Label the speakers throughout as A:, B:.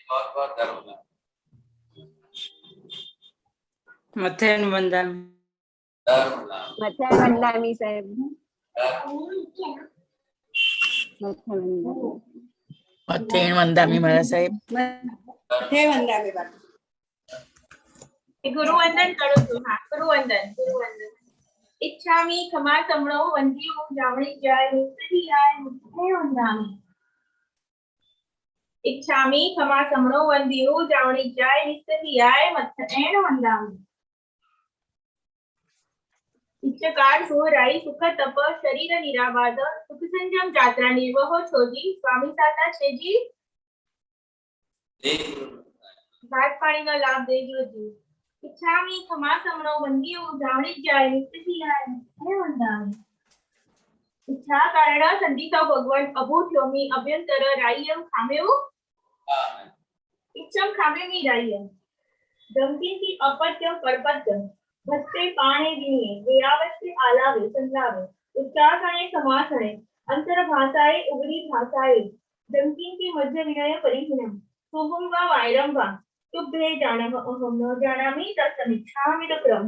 A: बहुत बहुत धर्म
B: मथेन वंदन
C: मथेन वंदामी साहेब
B: मथेन वंदामी महाराज साहेब
C: मथेन वंदामी बात
D: गुरुवंदन करो तू। हाँ, गुरुवंदन गुरुवंदन। इच्छामि क्षमा समणो वंदियो जावणी जाय निस्सही आय मुझे वंदामी। इच्छामि क्षमा समणो वंदियो जावणी जाय निस्सही आय मथेन वंदामी। इच्छकार सोहराई सुख तप शरीर निराबाद सुख संयम जात्रा निर्वह छोजी स्वामी साता छेजी भात पानी नो लाभ देजो जी। इच्छामि क्षमा समणो वंदियो जावणी जाय निस्सही आय मुझे वंदामी। इच्छा कारण संदिता भगवान अभूत्योमी अभ्यंतर राय्यम खामेव इच्छम खामेमी राय्यम धमकींची अपत्य परपत्य भस्ते पाणे दिने वेळावस्ते आलावे संलावे उच्चारणे समासणे अंतर भाषाए उगरी भाषाए धमकींची मध्य विनय परिहीनम शुभम वा वायरम वा तुभ्ये जानम अहम न जानामि तत्समिच्छामि क्रम।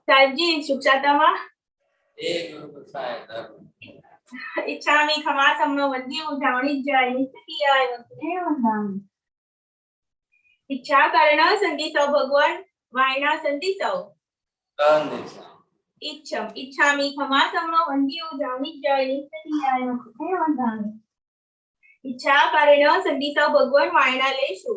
D: साहेब जी सुख शांति मा इच्छामि क्षमा समणो वंदियो जावणी जाय निस्सही आय मुझे वंदामी। इच्छा कारण संदिसौ भगवान वायना संदिसौ इच्छम इच्छामि क्षमा समणो वंदियो जावणी जाय निस्सही आय मुझे वंदामी। इच्छा कारण संदिसौ भगवान वायना लेशु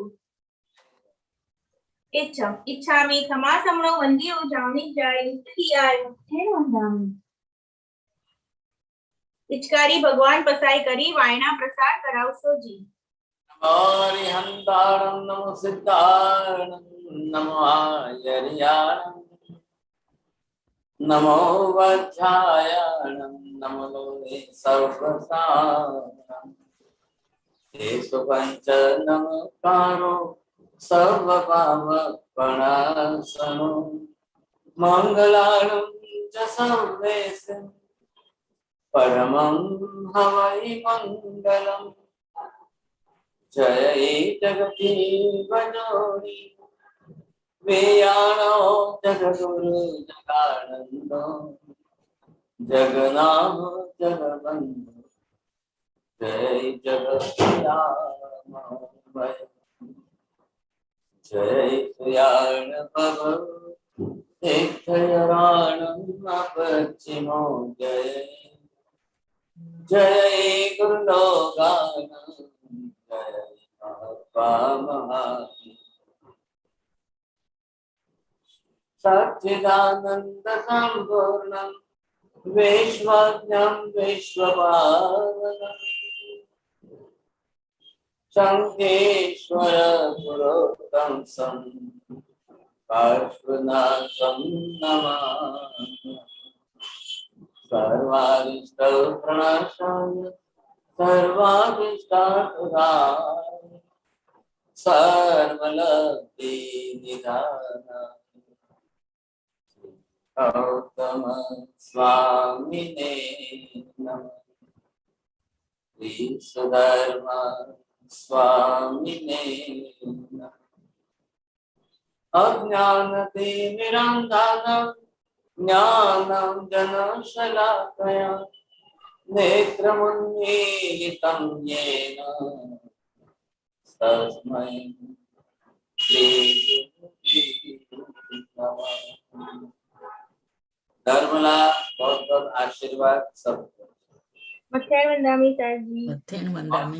D: इच्छम इच्छामि क्षमा समणो वंदियो जावणी जाय निस्सही आय मुझे वंदामी। पिचकारी भगवान पसाई करी वायना प्रसार करावशो जी।
A: नमो हंतारणं नमो सिद्धारणं नमो आयर्याणं नमो वज्रायणं नमो लोहे सर्वसारणं येषु पञ्च नमकारो सर्वपापप्रणाशनो मङ्गलानं च सर्वेषु परमं हवै मङ्गलम् जय जगती बजोरी वेयाणो जगगुरु जगानंदो जगनाथ जगबंधु जय जगत्यामय जय सुयाण भव एकयराणं अपचिमो जय जय गुरुलोगानं जय सच्चिदानंद संपूर्णं विश्वज्ञं विश्वपावनं शंखेश्वर पुरोत्तमं पार्श्वनाथं नमामि सर्वारिष्टप्रणशाय सर्वाभिष्टार्थदाय सर्वलब्धि निधानाय गौतम स्वामिने नमः श्री सुधर्म स्वामिने नमः अज्ञानतिमिरान्धनं ज्ञानं जनशलाकया नेत्रमुन्मीलितं येन तस्मै श्री नमः। धर्मला बहुत बहुत आशीर्वाद सबको।
D: मथेन वंदामी साहेब जी।
B: मथेन वंदामी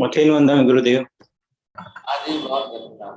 E: मथेन वंदामी गुरुदेव।
A: आज ही बहुत धन्यवाद।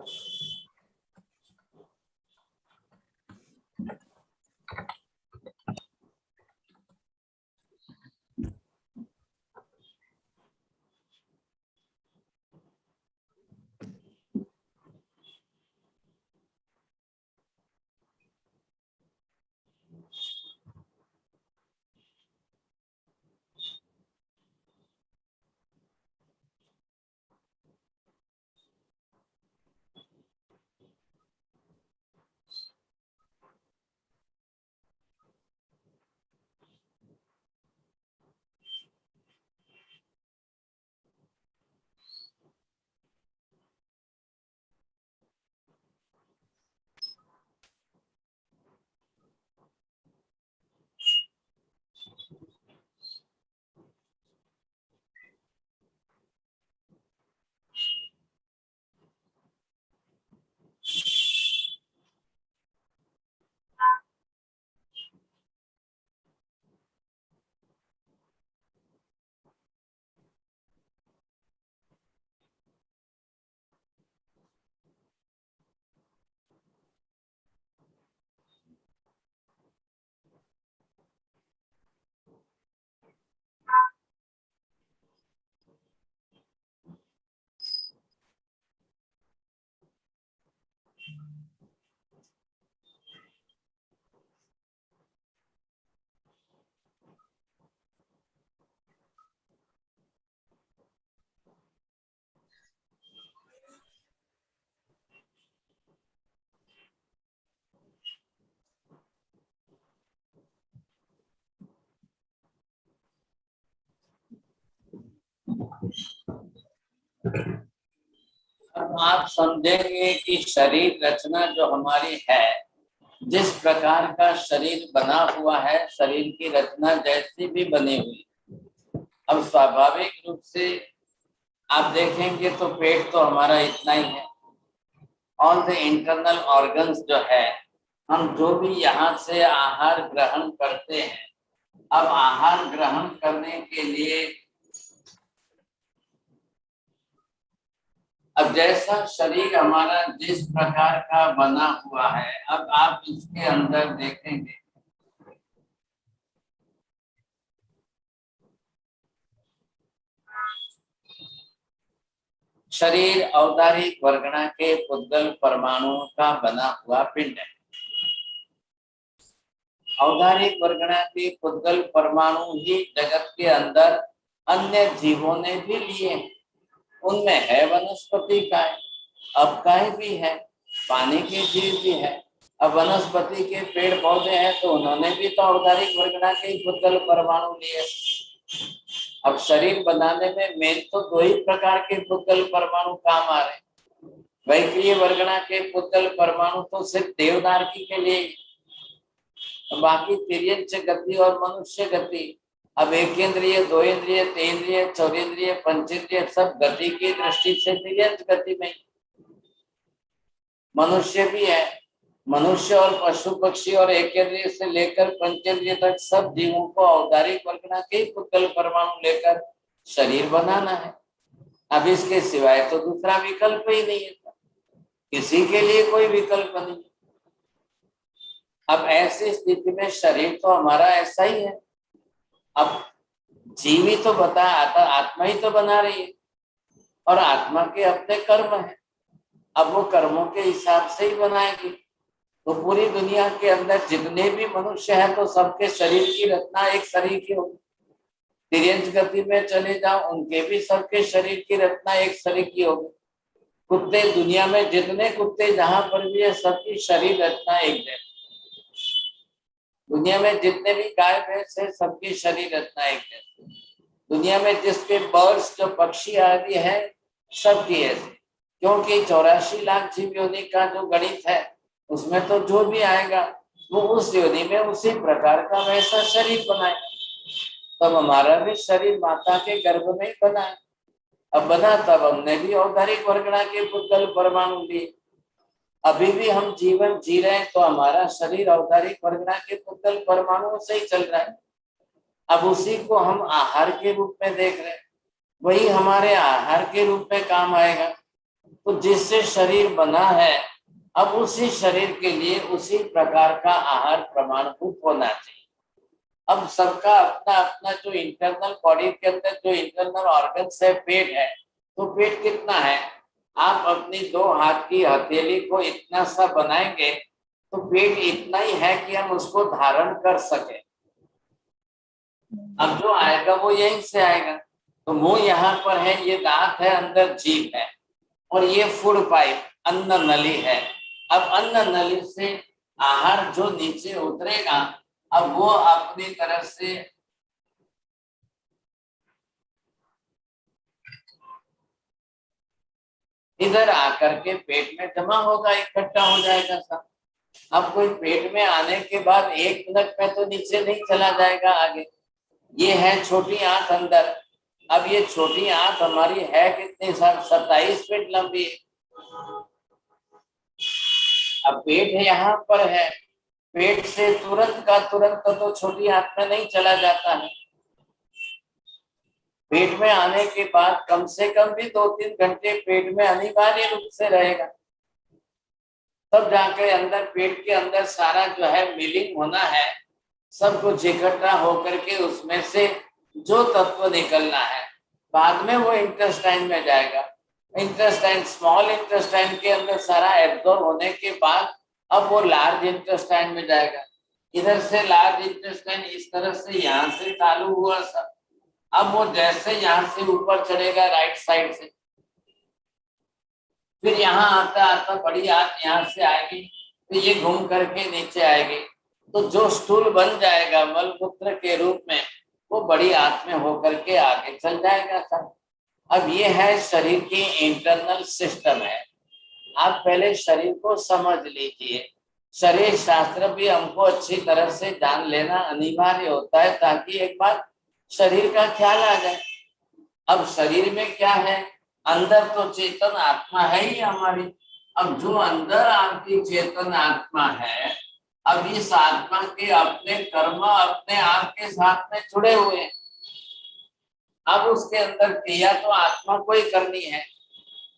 A: आप समझेंगे कि शरीर रचना जो हमारी है, जिस प्रकार का शरीर बना हुआ है, शरीर की रचना जैसी भी बनी हुई, अब स्वाभाविक रूप से आप देखेंगे तो पेट तो हमारा इतना ही है। ऑल द इंटरनल ऑर्गन्स जो है, हम जो भी यहाँ से आहार ग्रहण करते हैं, अब आहार ग्रहण करने के लिए अब जैसा शरीर हमारा जिस प्रकार का बना हुआ है, अब आप इसके अंदर देखेंगे शरीर औदारिक वर्गणा के पुद्गल परमाणुओं का बना हुआ पिंड है। औदारिक वर्गणा के पुद्गल परमाणु ही जगत के अंदर अन्य जीवों ने भी लिए, उनमें है वनस्पति काय, अपकाय भी है, पानी के जीव भी है। अब वनस्पति के पेड़ पौधे हैं तो उन्होंने भी तो औदारिक वर्गणा के पुद्गल परमाणु लिए। अब शरीर बनाने में मेन तो दो ही प्रकार के पुद्गल परमाणु काम आ रहे। वैक्रिय वर्गणा के पुद्गल परमाणु तो सिर्फ देवदारकी के लिए, बाकी तिर्यंच गति और मनुष्य गति। अब एक इंद्रिय, दो इंद्रिय, तीन इंद्रिय, चौरेंद्रिय, पंचेंद्रिय सब गति की दृष्टि से तिर्यंच गति में। मनुष्य भी है, मनुष्य और पशु पक्षी और एक इंद्रिय से लेकर पंचेंद्रिय तक सब जीवों को औदारिक वर्गणा के पुद्गल परमाणु लेकर शरीर बनाना है। अब इसके सिवाय तो दूसरा विकल्प ही नहीं है, किसी के लिए कोई विकल्प नहीं। अब ऐसी स्थिति में शरीर तो हमारा ऐसा ही है। अब जीव ही तो बता आता, आत्मा ही तो बना रही है और आत्मा के अपने कर्म है। अब वो कर्मों के हिसाब से ही बनाएगी। तो पूरी दुनिया के अंदर जितने भी मनुष्य हैं तो सबके शरीर की रचना एक शरीर की होगी। तिर्यंच गति में चले जाओ, उनके भी सबके शरीर की रचना एक शरीर की होगी। कुत्ते, दुनिया में जितने कुत्ते जहां पर भी है सबकी शरीर रचना एक जैसी। दुनिया में जितने भी गाय भैंस है सबकी शरीर रचना एक जैसी। दुनिया में जिसके बर्ड्स जो पक्षी आदि है सबकी ऐसी, क्योंकि 84 लाख जीव योनि का जो गणित है उसमें तो जो भी आएगा वो उस योनि में उसी प्रकार का वैसा शरीर बनाएगा। तब हमारा भी शरीर माता के गर्भ में ही बना है। अब बना तब हमने भी औदारिक वर्गणा के पुद्गल परमाणु लिए। अभी भी हम जीवन जी रहे हैं तो हमारा शरीर औदारिक वर्गणा के पुद्गल परमाणुओं से ही चल रहा है। अब उसी को हम आहार के रूप में देख रहे हैं, वही हमारे आहार के रूप में काम आएगा। तो जिससे शरीर बना है, अब उसी शरीर के लिए उसी प्रकार का आहार प्रमाणभूत होना चाहिए। अब सबका अपना अपना जो इंटरनल बॉडी के अंदर जो इंटरनल ऑर्गन्स है, पेट है, तो पेट कितना है, आप अपनी 2 हाथ की हथेली को इतना सा बनाएंगे तो पेट इतना ही है कि हम उसको धारण कर सके। अब जो आएगा वो यहीं से आएगा। तो मुंह यहाँ पर है, ये दांत है, अंदर जीभ है और ये फूड पाइप अन्न नली है। अब अन्न नली से आहार जो नीचे उतरेगा, अब वो अपनी तरफ से इधर आकर के पेट में जमा होगा, इकट्ठा हो जाएगा सब। अब कोई पेट में आने के बाद 1 मिनट में तो नीचे नहीं चला जाएगा आगे। ये है छोटी आंत अंदर। अब ये छोटी आंत हमारी है कितनी, 27 फीट लंबी है। अब पेट है यहाँ पर है, पेट से तुरंत का तुरंत तो छोटी आंत में नहीं चला जाता है। पेट में आने के बाद कम से कम भी 2-3 घंटे पेट में अनिवार्य रूप से रहेगा, तब जाकर अंदर पेट के अंदर सारा जो है मिलिंग होना है, सब कुछ इकट्ठा होकर के उसमें से जो तत्व निकलना है बाद में वो इंटेस्टाइन में जाएगा। इंटेस्टाइन, स्मॉल इंटेस्टाइन के अंदर सारा एब्जॉर्ब होने के बाद अब वो लार्ज इंटेस्टाइन में जाएगा। इधर से लार्ज इंटेस्टाइन इस तरह से यहाँ से चालू हुआ सब। अब वो जैसे यहाँ से ऊपर चढ़ेगा राइट साइड से, फिर यहाँ आता आता बड़ी आंत यहाँ से आएगी, तो ये घूम करके नीचे आएगी। तो जो स्टूल बन जाएगा मलमूत्र के रूप में, वो बड़ी आंत में होकर के आगे चल जाएगा सब। अब ये है शरीर की इंटरनल सिस्टम है। आप पहले शरीर को समझ लीजिए। शरीर शास्त्र भी हमको अच्छी तरह से जान लेना अनिवार्य होता है, ताकि एक बार शरीर का ख्याल आ जाए। अब शरीर में क्या है, अंदर तो चेतन आत्मा है ही हमारी। अब जो अंदर आपकी चेतन आत्मा है, अब इस आत्मा के अपने कर्म अपने आप के साथ में जुड़े हुए हैं। अब उसके अंदर क्रिया तो आत्मा को ही करनी है।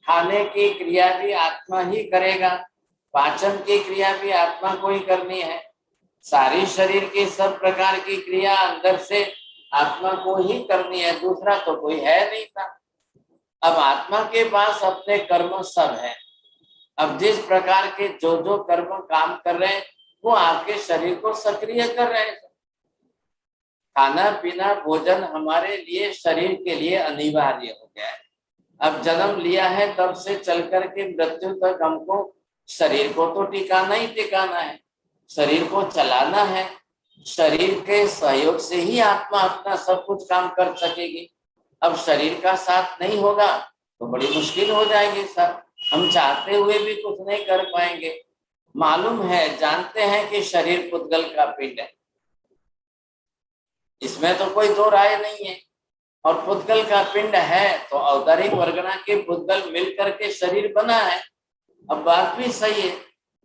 A: खाने की क्रिया भी आत्मा ही करेगा, पाचन की क्रिया भी आत्मा को ही करनी है। सारी शरीर की सब प्रकार की क्रिया अंदर से आत्मा को ही करनी है, दूसरा तो कोई है नहीं था। अब आत्मा के पास अपने कर्म सब है। अब जिस प्रकार के जो जो कर्म काम कर रहे हैं वो आपके शरीर को सक्रिय कर रहे हैं। खाना पीना भोजन हमारे लिए शरीर के लिए अनिवार्य हो गया है। अब जन्म लिया है तब से चल करके मृत्यु तक हमको शरीर को तो टिकाना ही टिकाना है, शरीर को चलाना है। शरीर के सहयोग से ही आत्मा अपना सब कुछ काम कर सकेगी। अब शरीर का साथ नहीं होगा तो बड़ी मुश्किल हो जाएगी सर, हम चाहते हुए भी कुछ नहीं कर पाएंगे। मालूम है, जानते हैं कि शरीर पुद्गल का पिंड है, इसमें तो कोई दो राय नहीं है। और पुद्गल का पिंड है तो औदारिक वर्गना के पुद्गल मिलकर के शरीर बना है। अब बात भी सही है,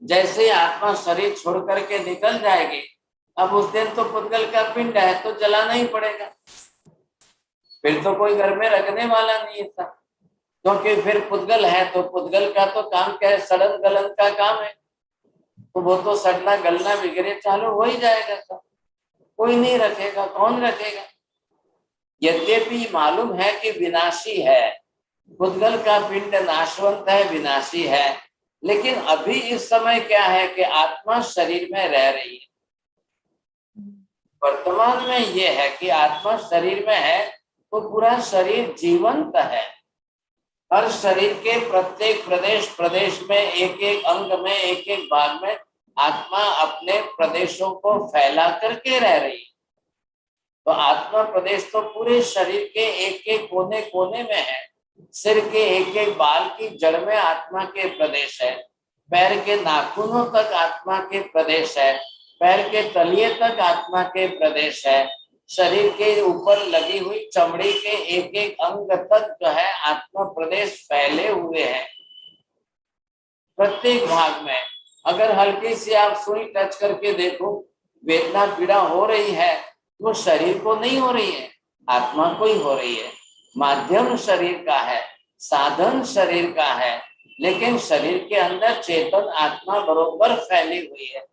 A: जैसे आत्मा शरीर छोड़ करके निकल जाएगी, अब उस दिन तो पुद्गल का पिंड है तो जलाना ही पड़ेगा। फिर तो कोई घर में रखने वाला नहीं था, क्योंकि फिर पुद्गल है तो पुद्गल का तो काम क्या है, सड़न गलन का काम है, तो वो तो सड़ना गलना वगैरह चालू हो ही जाएगा सब। कोई नहीं रखेगा, कौन रखेगा। यद्यपि मालूम है कि विनाशी है, पुद्गल का पिंड नाशवंत है, विनाशी है, लेकिन अभी इस समय क्या है कि आत्मा शरीर में रह रही है। वर्तमान में ये है कि आत्मा शरीर में है तो पूरा शरीर जीवंत है। हर शरीर के प्रत्येक प्रदेश में एक एक अंग में एक एक भाग में आत्मा अपने प्रदेशों को फैला करके रह रही है। तो आत्मा प्रदेश तो पूरे शरीर के एक एक कोने कोने में है। सिर के एक एक बाल की जड़ में आत्मा के प्रदेश है, पैर के नाखूनों तक आत्मा के प्रदेश है, पैर के तलिए तक आत्मा के प्रदेश है, शरीर के ऊपर लगी हुई चमड़ी के एक एक अंग तक जो है आत्मा प्रदेश फैले हुए हैं। प्रत्येक भाग में अगर हल्की सी आप सुई टच करके देखो, वेदना पीड़ा हो रही है, वो शरीर को नहीं हो रही है, आत्मा को ही हो रही है। माध्यम शरीर का है, साधन शरीर का है, लेकिन शरीर के अंदर चेतन आत्मा बरोबर फैली हुई है,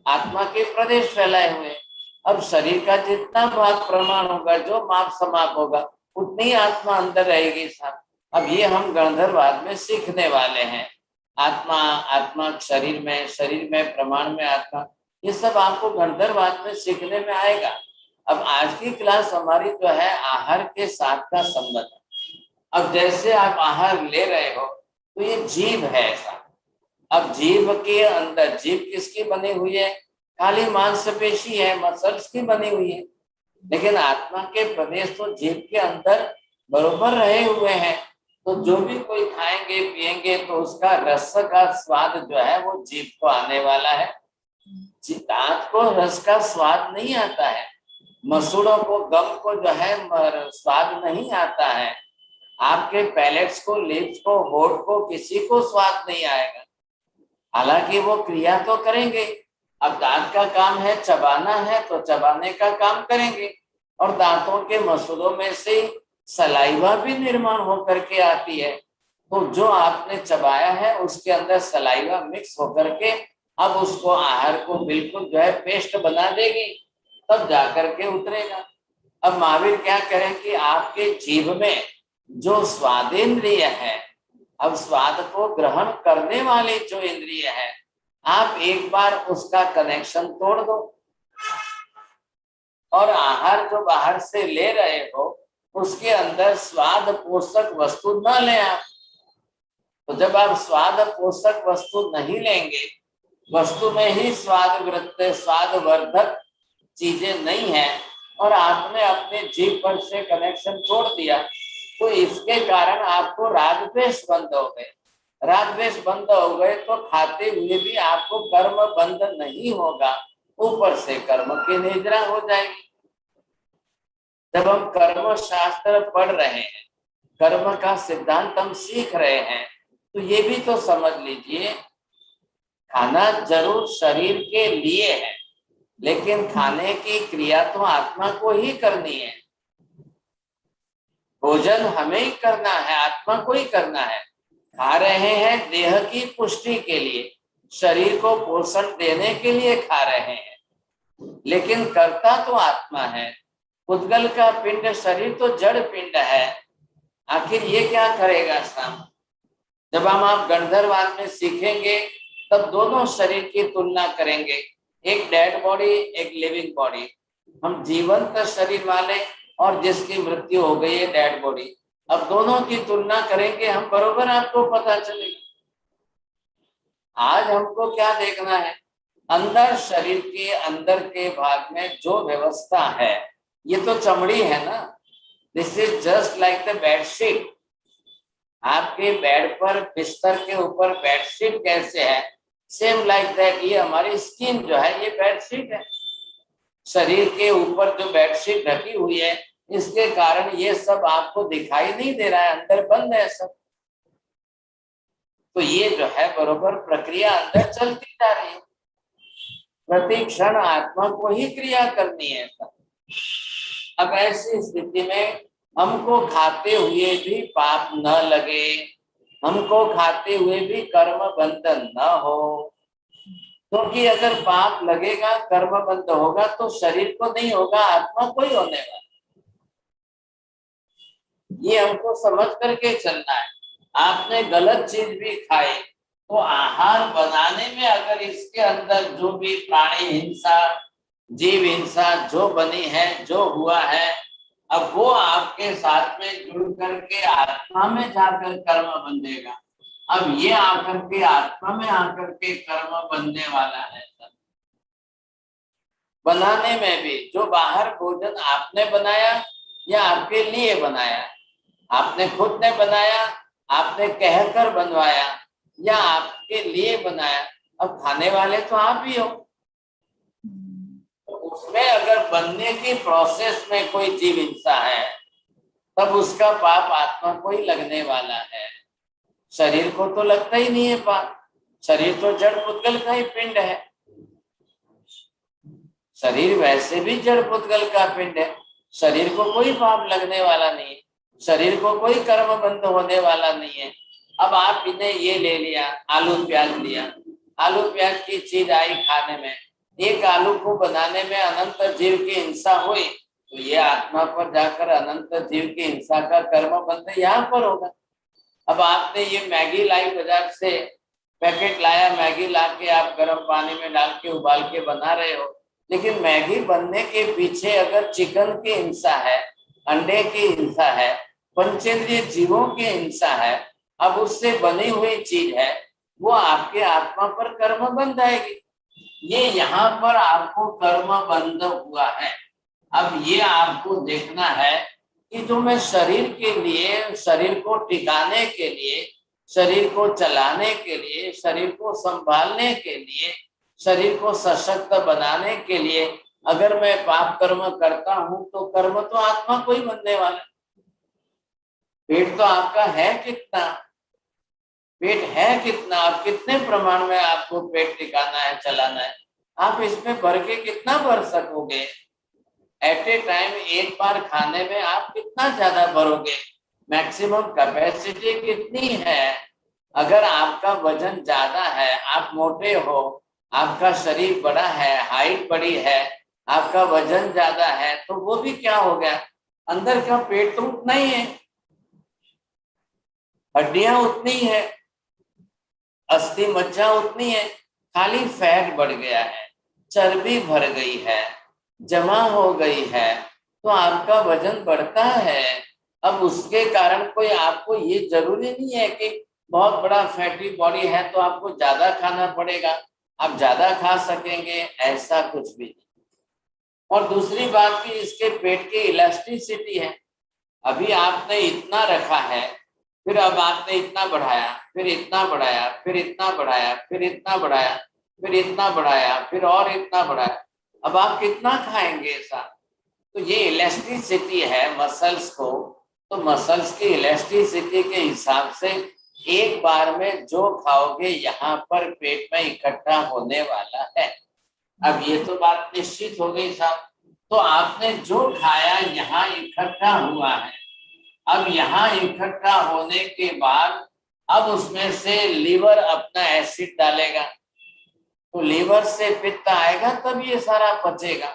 A: आत्मा के प्रदेश फैलाए हुए। अब शरीर का जितना भाग प्रमाण होगा, जो माप समाप होगा, उतनी आत्मा अंदर रहेगी साहब। अब ये हम गणधरवाद में सीखने वाले हैं। आत्मा आत्मा शरीर में प्रमाण में आत्मा, ये सब आपको गणधरवाद में सीखने में आएगा। अब आज की क्लास हमारी जो है आहार के साथ का संबंध है। अब जैसे आप आहार ले रहे हो तो ये जीभ है ऐसा। अब जीभ के अंदर, जीभ किसकी बनी हुई है, खाली मांसपेशी है, मसल्स की बनी हुई है, लेकिन आत्मा के प्रदेश तो जीभ के अंदर बरोबर रहे हुए हैं। तो जो भी कोई खाएंगे पिएंगे तो उसका रस का स्वाद जो है वो जीभ को आने वाला है। दांत को रस का स्वाद नहीं आता है, मसूड़ों को गम को जो है स्वाद नहीं आता है, आपके पैलेट्स को, लिप्स को, होठ को किसी को स्वाद नहीं आएगा, हालांकि वो क्रिया तो करेंगे। अब दांत का काम है चबाना है तो चबाने का काम करेंगे, और दांतों के मसूड़ों में से सलाइवा भी निर्माण होकर के आती है। तो जो आपने चबाया है उसके अंदर सलाइवा मिक्स होकर के अब उसको आहार को बिल्कुल जो है पेस्ट बना देगी, तब जाकर के उतरेगा। अब महावीर क्या करें कि आपके जीभ में जो स्वादेंद्रिय है, अब स्वाद को ग्रहण करने वाली जो इंद्रिय है, आप एक बार उसका कनेक्शन तोड़ दो और आहार जो बाहर से ले रहे हो उसके अंदर स्वाद पोषक वस्तु न लें आप। तो जब आप स्वाद पोषक वस्तु नहीं लेंगे, वस्तु में ही स्वाद वृत्ति स्वाद वर्धक चीजें नहीं है, और आपने अपने जीभ पर से कनेक्शन तोड़ दिया, तो इसके कारण आपको राग द्वेष बंद हो गए। राग द्वेष बंद हो गए तो खाते हुए भी आपको कर्म बंद नहीं होगा, ऊपर से कर्म की निद्रा हो जाएगी। जब हम कर्म शास्त्र पढ़ रहे हैं, कर्म का सिद्धांत हम सीख रहे हैं, तो ये भी तो समझ लीजिए, खाना जरूर शरीर के लिए है, लेकिन खाने की क्रिया तो आत्मा को ही करनी है। भोजन हमें ही करना है, आत्मा को ही करना है। खा रहे हैं देह की पुष्टि के लिए, शरीर को पोषण देने के लिए खा रहे हैं, लेकिन करता तो आत्मा है। उद्गल का पिंड शरीर तो जड़ पिंड है, आखिर ये क्या करेगा श्याम? जब हम आप गंधर्वाद में सीखेंगे तब दोनों शरीर की तुलना करेंगे, एक डेड बॉडी एक लिविंग बॉडी। हम जीवंत शरीर वाले और जिसकी मृत्यु हो गई है डेड बॉडी, अब दोनों की तुलना करेंगे हम, बरोबर आपको पता चलेगा। आज हमको क्या देखना है? अंदर शरीर के अंदर के भाग में जो व्यवस्था है, ये तो चमड़ी है ना। This is just like the bedsheet. आपके बेड पर बिस्तर के ऊपर बेडशीट कैसे है, सेम लाइक दैट ये हमारी स्किन जो है ये बेडशीट है। शरीर के ऊपर जो बेडशीट ढकी हुई है, इसके कारण ये सब आपको दिखाई नहीं दे रहा है, अंदर बंद है सब। तो ये जो है बरोबर प्रक्रिया अंदर चलती जा रही है। प्रति क्षण आत्मा को ही क्रिया करनी है। अब ऐसी स्थिति में हमको खाते हुए भी पाप न लगे, हमको खाते हुए भी कर्म बंधन न हो, क्योंकि अगर पाप लगेगा कर्म बंध होगा तो शरीर को नहीं होगा, आत्मा को ही होने वाला। ये हमको समझ करके चलना है। आपने गलत चीज भी खाई तो आहार बनाने में अगर इसके अंदर जो भी प्राणी हिंसा, जीव हिंसा जो बनी है, जो हुआ है, अब वो आपके साथ में जुड़ करके आत्मा में जाकर कर्म बंधेगा। अब ये आकर के आत्मा में आकर के कर्म बनने वाला है। बनाने में भी जो बाहर भोजन आपने बनाया या आपके लिए बनाया, आपने खुद ने बनाया, आपने कहकर बनवाया या आपके लिए बनाया, अब खाने वाले तो आप ही हो। तो उसमें अगर बनने की प्रोसेस में कोई जीव हिंसा है, तब उसका पाप आत्मा को ही लगने वाला है, शरीर को तो लगता ही नहीं है पाप। शरीर तो जड़ पुद्गल का ही पिंड है, शरीर वैसे भी जड़ पुद्गल का पिंड है, शरीर को कोई पाप लगने वाला नहीं है, शरीर को कोई कर्म बंध होने वाला नहीं है। अब आप इन्हें ये ले लिया, आलू प्याज लिया, आलू प्याज की चीज आई खाने में, एक आलू को बनाने में अनंत जीव की हिंसा हुई, तो ये आत्मा पर जाकर अनंत जीव की हिंसा का कर्म बंध यहाँ पर होगा। अब आपने ये मैगी लाई बाजार से, पैकेट लाया मैगी, ला के आप गर्म पानी में डाल के उबाल के बना रहे हो, लेकिन मैगी बनने के पीछे अगर चिकन की हिंसा है, अंडे की हिंसा है, पंचेंद्रिय जीवों की हिंसा है, अब उससे बनी हुई चीज है, वो आपके आत्मा पर कर्म बंध आएगी। ये यहाँ पर आपको कर्म बंध हुआ है। अब ये आपको देखना है कि जो मैं शरीर के लिए, शरीर को टिकाने के लिए, शरीर को चलाने के लिए, शरीर को संभालने के लिए, शरीर को सशक्त बनाने के लिए अगर मैं पाप कर्म करता हूं, तो कर्म तो आत्मा को ही बनने वाला। पेट तो आपका है कितना, पेट है कितना, आप कितने प्रमाण में आपको पेट टिकाना है, चलाना है, आप इसमें भर के कितना भर सकोगे? एट ए टाइम एक बार खाने में आप कितना ज्यादा भरोगे? मैक्सिमम कैपेसिटी कितनी है? अगर आपका वजन ज्यादा है, आप मोटे हो, आपका शरीर बड़ा है, हाइट बड़ी है, आपका वजन ज्यादा है, तो वो भी क्या हो गया, अंदर का पेट तो उतना ही है, हड्डियां उतनी है, अस्थि मज्जा उतनी है, खाली फैट बढ़ गया है, चर्बी भर गई है, जमा हो गई है, तो आपका वजन बढ़ता है। अब उसके कारण कोई आपको ये जरूरी नहीं है कि बहुत बड़ा फैटी बॉडी है तो आपको ज्यादा खाना पड़ेगा, आप ज्यादा खा सकेंगे, ऐसा कुछ भी नहीं। और दूसरी बात कि इसके पेट की इलास्टिसिटी है, अभी आपने इतना रखा है, फिर अब आपने इतना बढ़ाया, फिर इतना बढ़ाया, फिर इतना बढ़ाया, फिर इतना बढ़ाया, फिर इतना बढ़ाया, फिर और इतना बढ़ाया। अब आप कितना खाएंगे ऐसा? तो ये इलास्टिसिटी है मसल्स को, तो मसल्स की इलास्टिसिटी के हिसाब से एक बार में जो खाओगे यहाँ पर पेट में इकट्ठा होने वाला है। अब ये तो बात निश्चित हो गई साहब। तो आपने जो खाया यहाँ इकट्ठा हुआ है, अब यहाँ इकट्ठा होने के बाद अब उसमें से लीवर अपना एसिड डालेगा, तो लीवर से पित्त आएगा, तब ये सारा पचेगा।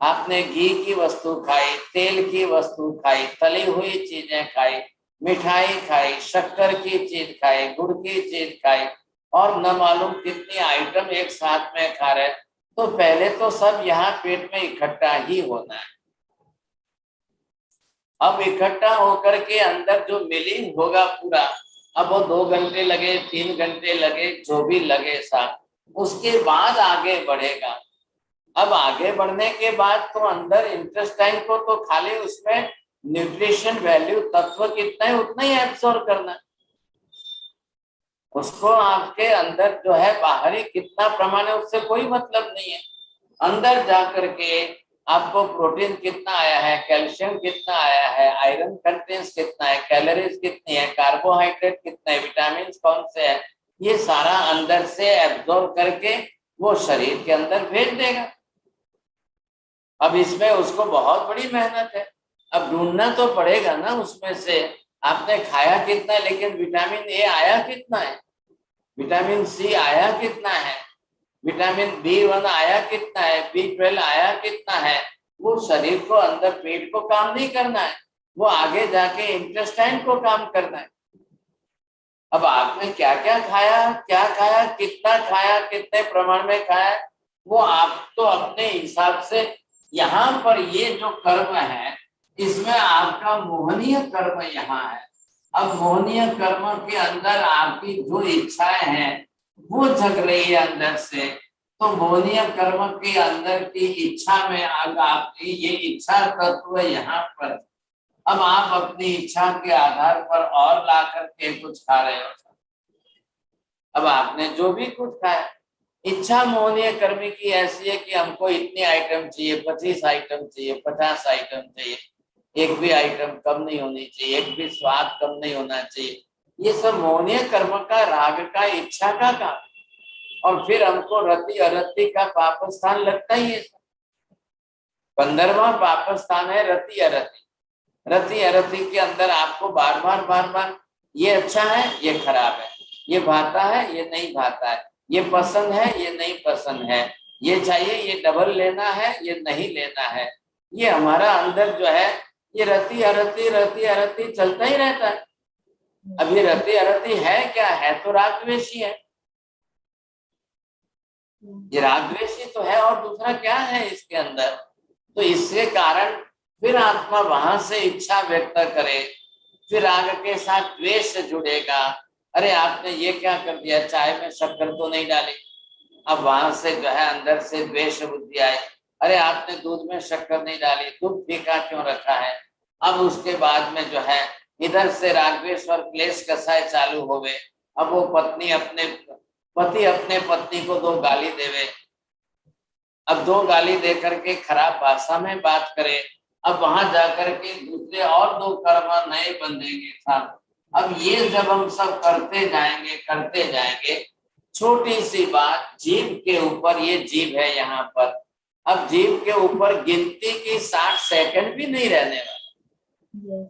A: आपने घी की वस्तु खाई, तेल की वस्तु खाई, तली हुई चीजें खाई, मिठाई खाई, शक्कर की चीज खाई, गुड़ की चीज खाई, और न मालूम कितनी आइटम एक साथ में खा रहे, तो पहले तो सब यहाँ पेट में इकट्ठा ही होना है। अब इकट्ठा होकर के अंदर जो मिलिंग होगा पूरा, अब वो 2 घंटे लगे, 3 घंटे लगे, जो भी लगे साहब, उसके बाद आगे बढ़ेगा। अब आगे बढ़ने के बाद तो अंदर इंटेस्टाइन को तो खाली उसमें न्यूट्रिशन वैल्यू तत्व कितना है उतना ही एब्सॉर्ब करना है। उसको आपके अंदर जो है बाहरी कितना प्रमाण है उससे कोई मतलब नहीं है। अंदर जाकर के आपको प्रोटीन कितना आया है, कैल्शियम कितना आया है, आयरन कंटेंट्स कितना है, कैलोरीज कितनी है, कार्बोहाइड्रेट कितना है, विटामिन कौन से है, ये सारा अंदर से एब्सॉर्ब करके वो शरीर के अंदर भेज देगा। अब इसमें उसको बहुत बड़ी मेहनत है। अब ढूंढना तो पड़ेगा ना उसमें से आपने खाया कितना है, लेकिन विटामिन ए आया कितना है, विटामिन सी आया कितना है, विटामिन B1 आया कितना है, B12 आया कितना है, वो शरीर को अंदर पेट को काम नहीं करना है, वो आगे जाके इंटेस्टाइन को काम करना है। अब आपने क्या क्या खाया, कितना खाया, कितने प्रमाण में खाया, वो आप तो अपने हिसाब से यहाँ पर ये जो कर्म है इसमें आपका मोहनीय कर्म यहाँ है। अब मोहनीय कर्म के अंदर आपकी जो इच्छाएं हैं वो जग रही है अंदर से, तो मोहनीय कर्म के अंदर की इच्छा में अब आपकी ये इच्छा तत्व यहाँ पर, अब आप अपनी इच्छा के आधार पर और ला करके कुछ खा रहे हो। अब आपने जो भी कुछ खाया, इच्छा मोहनीय कर्म की ऐसी है कि हमको इतने आइटम चाहिए, 25 आइटम चाहिए, 50 आइटम चाहिए, एक भी आइटम कम नहीं होनी चाहिए, एक भी स्वाद कम नहीं होना चाहिए। ये सब मोहनीय कर्म का, राग का, इच्छा का काम। और फिर हमको रति अरति का पाप स्थान लगता ही है। 15वां पाप स्थान है रति अरति। रति अरति के अंदर आपको बार बार ये अच्छा है, ये खराब है, ये भाता है, ये नहीं भाता है, ये पसंद है, ये नहीं पसंद है, ये चाहिए, ये डबल लेना है, ये नहीं लेना है, ये हमारा अंदर जो है ये रति अरति चलता ही रहता है। अब ये रति अरति है क्या? है तो राग द्वेषी है, ये राग द्वेषी तो है, और दूसरा क्या है इसके अंदर? तो इसके कारण फिर आत्मा वहां से इच्छा व्यक्त करे, फिर राग के साथ द्वेष जुड़ेगा। अरे आपने ये क्या कर दिया, चाय में शक्कर तो नहीं डाली, अब वहां से जो है अंदर से द्वेष बुद्धि आए। अरे आपने दूध में शक्कर नहीं डाली, दूध फीका क्यों रखा है। अब उसके बाद में जो है इधर से राग द्वेष और क्लेश कसाय चालू हो गए। अब वो पति अपने पत्नी को 2 गाली देवे, अब 2 गाली दे करके खराब भाषा में बात करे, अब वहां जाकर के दूसरे और 2 कर्म नए बंधेंगे साथ। अब ये जब हम सब करते जाएंगे, छोटी सी बात जीभ के ऊपर, ये जीभ है यहाँ पर, अब जीभ के ऊपर गिनती की 60 सेकंड भी नहीं रहने वाला,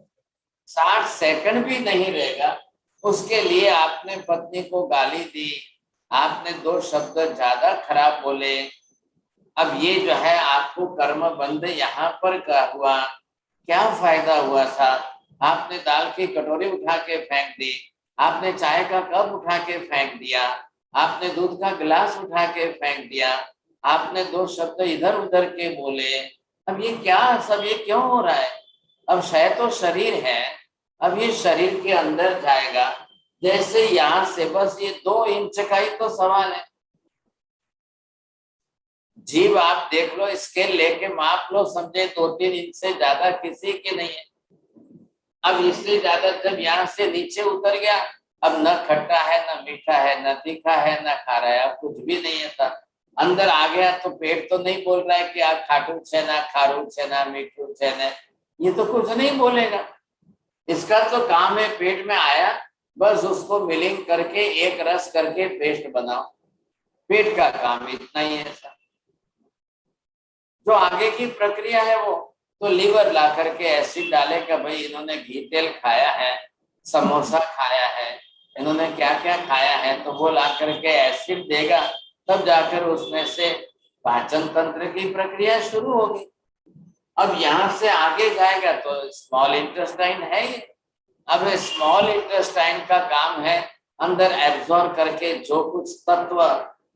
A: 60 सेकंड भी नहीं रहेगा। उसके लिए आपने पत्नी को गाली दी, आपने 2 शब्द ज्यादा खराब बोले, अब ये जो है आपको कर्म बंध यहाँ पर क्या हुआ, क्या फायदा हुआ था? आपने दाल की कटोरी उठा के फेंक दी, आपने चाय का कप उठा के फेंक दिया, आपने दूध का गिलास उठा के फेंक दिया, आपने 2 शब्द इधर उधर के बोले। अब ये क्या सब, ये क्यों हो रहा है? अब शय तो शरीर है, अब ये शरीर के अंदर जाएगा, जैसे यहाँ से बस ये 2 इंच का ही तो सवाल है। जीभ आप देख लो, स्केल लेके माप लो, समझे 2-3 इंच से ज्यादा किसी के नहीं है। अब इससे ज्यादा जब यहाँ से नीचे उतर गया अब न खट्टा है, न मीठा है, न तीखा है, न खारा है, अब कुछ भी नहीं है सर। अंदर आ गया तो पेट तो नहीं बोल रहा है कि आप खाटू छे ना, खारू छे ना, मीठू छे ना, ये तो कुछ नहीं बोलेगा। इसका तो काम है पेट में आया, बस उसको मिलिंग करके एक रस करके पेस्ट बनाओ, पेट का काम इतना ही है सर। जो आगे की प्रक्रिया है वो तो लीवर ला करके एसिड डालेगा, भाई इन्होंने घी तेल खाया है, समोसा खाया है, इन्होंने क्या क्या खाया है, तो वो ला करके एसिड देगा, तब जाकर उसमें से पाचन तंत्र की प्रक्रिया शुरू होगी। अब यहाँ से आगे जाएगा तो स्मॉल इंटेस्टाइन है ये। अब स्मॉल इंटेस्टाइन का काम है अंदर एब्जॉर्ब करके जो कुछ तत्व,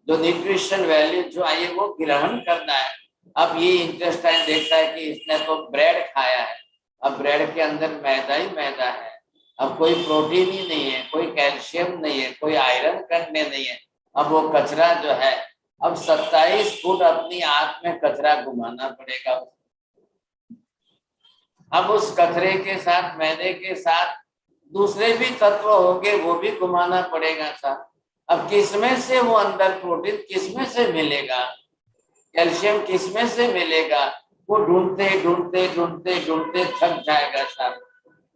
A: जो न्यूट्रिशन वैल्यू जो आई वो ग्रहण करना है। अब ये इंटेस्टाइन देखता है कि इसने तो ब्रेड खाया है, अब ब्रेड के अंदर मैदा ही मैदा है, अब कोई प्रोटीन ही नहीं है, कोई कैल्शियम नहीं है, कोई आयरन कंटेंट नहीं है, अब वो कचरा जो है, अब 27 फुट अपनी आंख में कचरा घुमाना पड़ेगा। अब उस कचरे के साथ, मैदे के साथ दूसरे भी तत्व होंगे, वो भी घुमाना पड़ेगा सर। अब किसमें से वो अंदर प्रोटीन किसमें से मिलेगा, कैल्शियम किसमें से मिलेगा, वो ढूंढते ढूंढते ढूंढते ढूंढते थक जाएगा सर।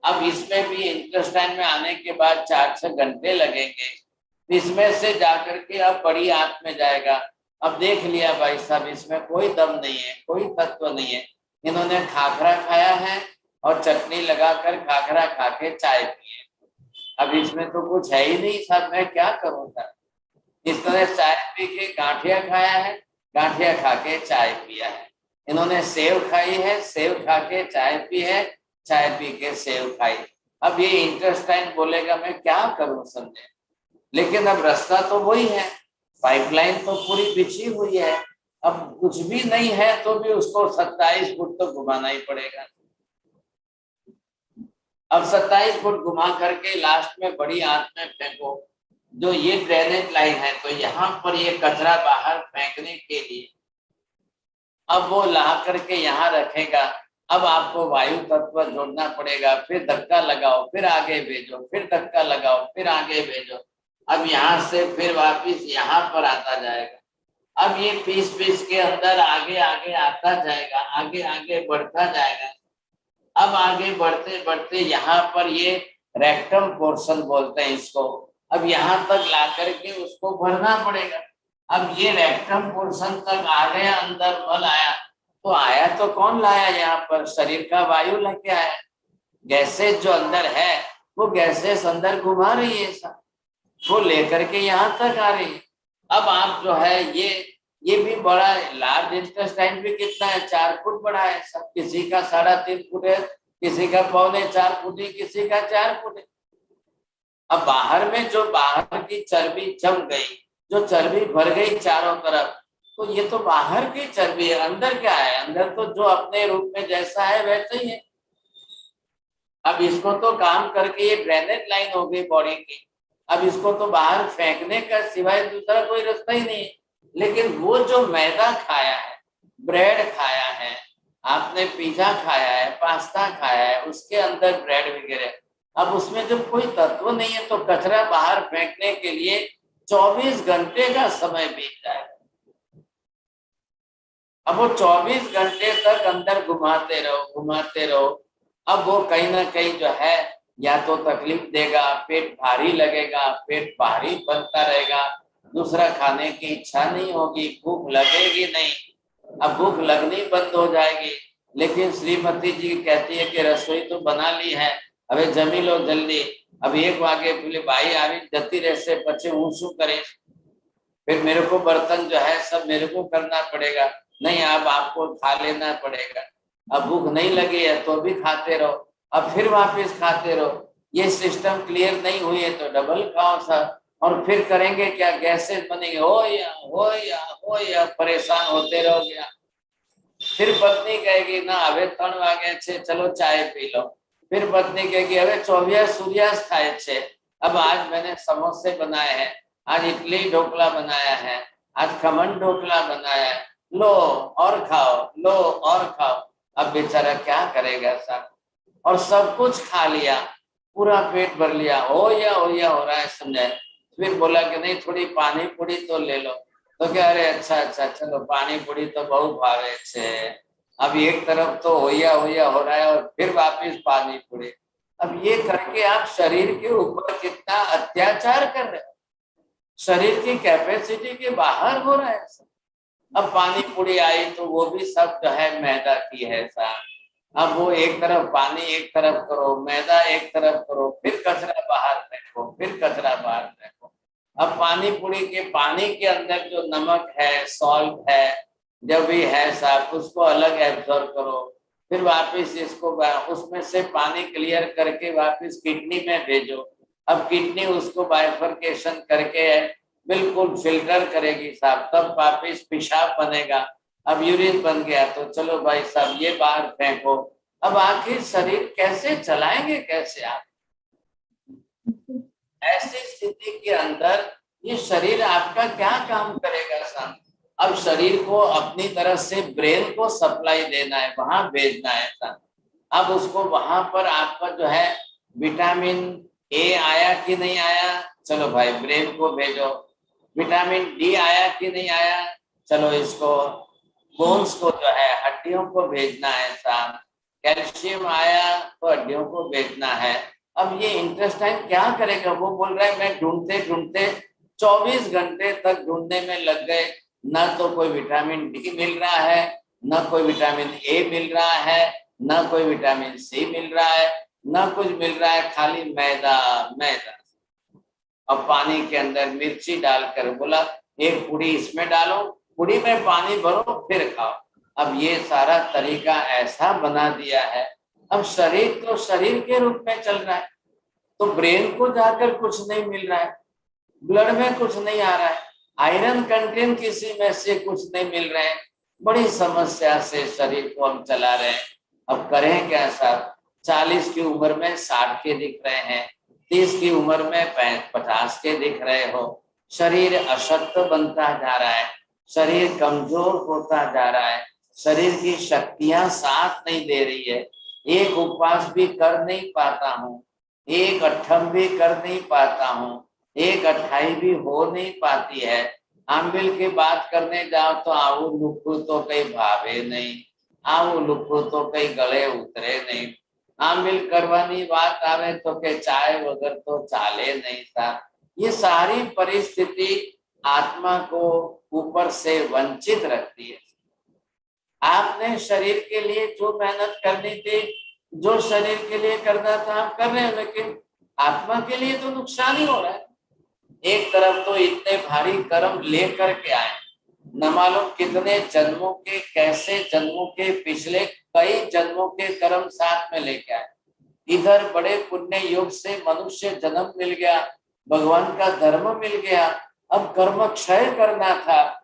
A: अब इसमें भी इंटेस्टाइन में आने के बाद 4-6 घंटे लगेंगे, इसमें से जाकर के अब बड़ी आंत में जाएगा। अब देख लिया भाई साहब इसमें कोई दम नहीं है, कोई तत्व नहीं है, इन्होंने खाखरा खाया है और चटनी लगाकर खाखरा खा के चाय पिए, अब इसमें तो कुछ है ही नहीं साहब, मैं क्या करूं सर। इस तरह चाय पी के गांठिया खाया है, गांठिया खा के चाय पिया है, इन्होंने सेव खाई है, सेव खा के चाय पी है, चाय पी के सेव खाई। अब ये इंटेस्टाइन बोलेगा मैं क्या करूं समझे, लेकिन अब रास्ता तो वही है, पाइपलाइन तो पूरी बिछी हुई है, अब कुछ भी नहीं है तो भी उसको 27 फुट तो घुमाना ही पड़ेगा। अब 27 फुट घुमा करके लास्ट में बड़ी आंत में फेंको, जो ये ड्रेनेज लाइन है तो यहाँ पर ये कचरा बाहर फेंकने के लिए अब वो ला करके यहाँ रखेगा। अब आपको वायु तत्व जोड़ना पड़ेगा, फिर धक्का लगाओ, फिर आगे भेजो, फिर धक्का लगाओ, फिर आगे भेजो, अब यहाँ से फिर वापिस यहाँ पर आता जाएगा। अब ये पीस पीस के अंदर आगे आगे आता जाएगा, आगे आगे बढ़ता जाएगा। अब आगे बढ़ते बढ़ते यहाँ पर ये रेक्टम पोर्शन बोलते हैं इसको, अब यहाँ तक ला करके उसको भरना पड़ेगा। अब ये रेक्टम पोर्शन तक आ गया, अंदर मल आया, तो आया तो कौन लाया, यहाँ पर शरीर का वायु लेके आया, गैसेस जो अंदर है वो गैसेस अंदर घुमा रही है सब, वो लेकर के यहाँ तक आ रही है। अब आप जो है ये भी बड़ा लार्ज इंटेस्टाइन भी कितना है, 4 फुट बड़ा है सब, किसी का 3.5 फुट है, किसी का 3.25 फुट है, किसी का 4 फुट है। अब बाहर में जो बाहर की चर्बी जम गई, जो चर्बी भर गई चारों तरफ, तो ये तो बाहर की चर्बी है, अंदर क्या है, अंदर तो जो अपने रूप में जैसा है वैसे ही है। अब इसको तो काम करके ये ड्रेनेज लाइन हो गई बॉडी की, अब इसको तो बाहर फेंकने का सिवाय दूसरा कोई रास्ता ही नहीं है। लेकिन वो जो मैदा खाया है, ब्रेड खाया है, आपने पिज्जा खाया है, पास्ता खाया है, उसके अंदर ब्रेड वगैरह, अब उसमें जब कोई तत्व नहीं है तो कचरा बाहर फेंकने के लिए 24 घंटे का समय बीत जाएगा। अब वो 24 घंटे तक अंदर घुमाते रहो, अब वो कहीं ना कहीं जो है या तो तकलीफ देगा, पेट भारी लगेगा, पेट भारी बनता रहेगा, दूसरा खाने की इच्छा नहीं होगी, भूख लगेगी नहीं, अब भूख लगनी बंद हो जाएगी। लेकिन श्रीमती जी कहती है कि रसोई तो बना ली है, अबे जमी लो जल्दी, अब 1 वागे बोले भाई आ जती रहसे पचे हूँ शू करे, फिर मेरे को बर्तन जो है सब मेरे को करना पड़ेगा, नहीं अब आपको खा लेना पड़ेगा। अब भूख नहीं लगी है तो भी खाते रहो, अब फिर वापस खाते रहो, ये सिस्टम क्लियर नहीं हुई है तो डबल खाओ सर, और फिर करेंगे क्या, गैसेस बनेंगे, हो या परेशान होते रहोगे। फिर पत्नी कहेगी ना अबे 3 वागे छे चलो चाय पी लो, फिर पत्नी कहेगी अबे 24 सूर्यास्त खाए छे, अब आज मैंने समोसे बनाए हैं, आज इडली ढोकला बनाया है, आज खमन ढोकला बनाया है, लो और खाओ, लो और खाओ। अब बेचारा क्या करेगा सर, और सब कुछ खा लिया, पूरा पेट भर लिया, हो रहा है समझाए। फिर बोला कि नहीं थोड़ी पानी पूरी तो ले लो। तो क्या, अरे अच्छा चलो पानी पूरी तो बहुत भावे से। अब एक तरफ तो होया हो रहा है और फिर वापिस पानी पूरी। अब ये करके आप शरीर के ऊपर कितना अत्याचार कर रहे हो, शरीर की कैपेसिटी के बाहर हो रहा है। अब पानी पूरी आई तो वो भी सब जो है मैदा की है साहब। अब वो एक तरफ पानी एक तरफ करो, मैदा एक तरफ करो, फिर कचरा बाहर फेंको, फिर कचरा बाहर फेंको। अब पानी पूरी के पानी के अंदर जो नमक है, सॉल्ट है, जब भी है साहब, उसको अलग एब्जॉर्ब करो। फिर वापस इसको उसमें से पानी क्लियर करके वापस किडनी में भेजो। अब किडनी उसको बाइफर्केशन करके बिल्कुल फिल्टर करेगी साहब, तब वापिस पेशाब बनेगा। अब यूरिन बन गया तो चलो भाई साहब ये बाहर फेंको। अब आखिर शरीर कैसे चलाएंगे, कैसे आप? ऐसी स्थिति के अंदर ये शरीर आपका क्या काम करेगा साहब? अब शरीर को अपनी तरफ से ब्रेन को सप्लाई देना है, वहां भेजना है साहब। अब उसको वहां पर आपका जो है विटामिन ए आया कि नहीं आया, चलो भाई ब्रेन को भेजो। विटामिन डी आया कि नहीं आया, चलो इसको बोन्स को जो है हड्डियों को भेजना है साहब। कैल्शियम आया तो हड्डियों को भेजना है। अब ये इंटेस्टाइन क्या करेगा? वो बोल रहा है मैं ढूंढते ढूंढते 24 घंटे तक ढूंढने में लग गए, ना तो कोई विटामिन डी मिल रहा है, ना कोई विटामिन ए मिल रहा है, ना कोई विटामिन सी मिल रहा है, ना कुछ मिल रहा है, खाली मैदा मैदा। अब पानी के अंदर मिर्ची डालकर बोला एक पुड़ी इसमें डालो, पुड़ी में पानी भरो, फिर खाओ। अब ये सारा तरीका ऐसा बना दिया है। अब शरीर तो शरीर के रूप में चल रहा है, तो ब्रेन को जाकर कुछ नहीं मिल रहा है, ब्लड में कुछ नहीं आ रहा है, आयरन कंटेंट किसी में से कुछ नहीं मिल रहे हैं। बड़ी समस्या से शरीर को हम चला रहे हैं। अब करें क्या साहब? 40 की उम्र में 60 के दिख रहे हैं, 30 की उम्र में 50 के दिख रहे हो। शरीर अशक्त बनता जा रहा है, शरीर कमजोर होता जा रहा है, शरीर की शक्तियां साथ नहीं दे रही है। एक उपवास भी कर नहीं पाता हूँ, एक अट्ठम भी कर नहीं पाता हूँ, एक अट्ठाई भी हो नहीं पाती है। आमिल की बात करने जाओ तो आऊ लुक्कू तो कहीं भावे नहीं, आऊ लुक्कू तो कहीं गले उतरे नहीं। आमिल करवानी बात आवे तो के चाय वगैरह तो चाले नहीं था। ये सारी परिस्थिति आत्मा को ऊपर से वंचित रखती है। आपने शरीर के लिए जो मेहनत करनी थी, जो शरीर के लिए करना था आप कर रहे हैं, लेकिन आत्मा के लिए तो नुकसान ही हो रहा है। एक तरफ तो इतने भारी कर्म लेकर के आए, न मालूम कितने जन्मों के, कैसे जन्मों के, पिछले कई जन्मों के कर्म साथ में लेके आए। इधर बड़े पुण्य योग से मनुष्य जन्म मिल गया, भगवान का धर्म मिल गया। अब कर्म क्षय करना था,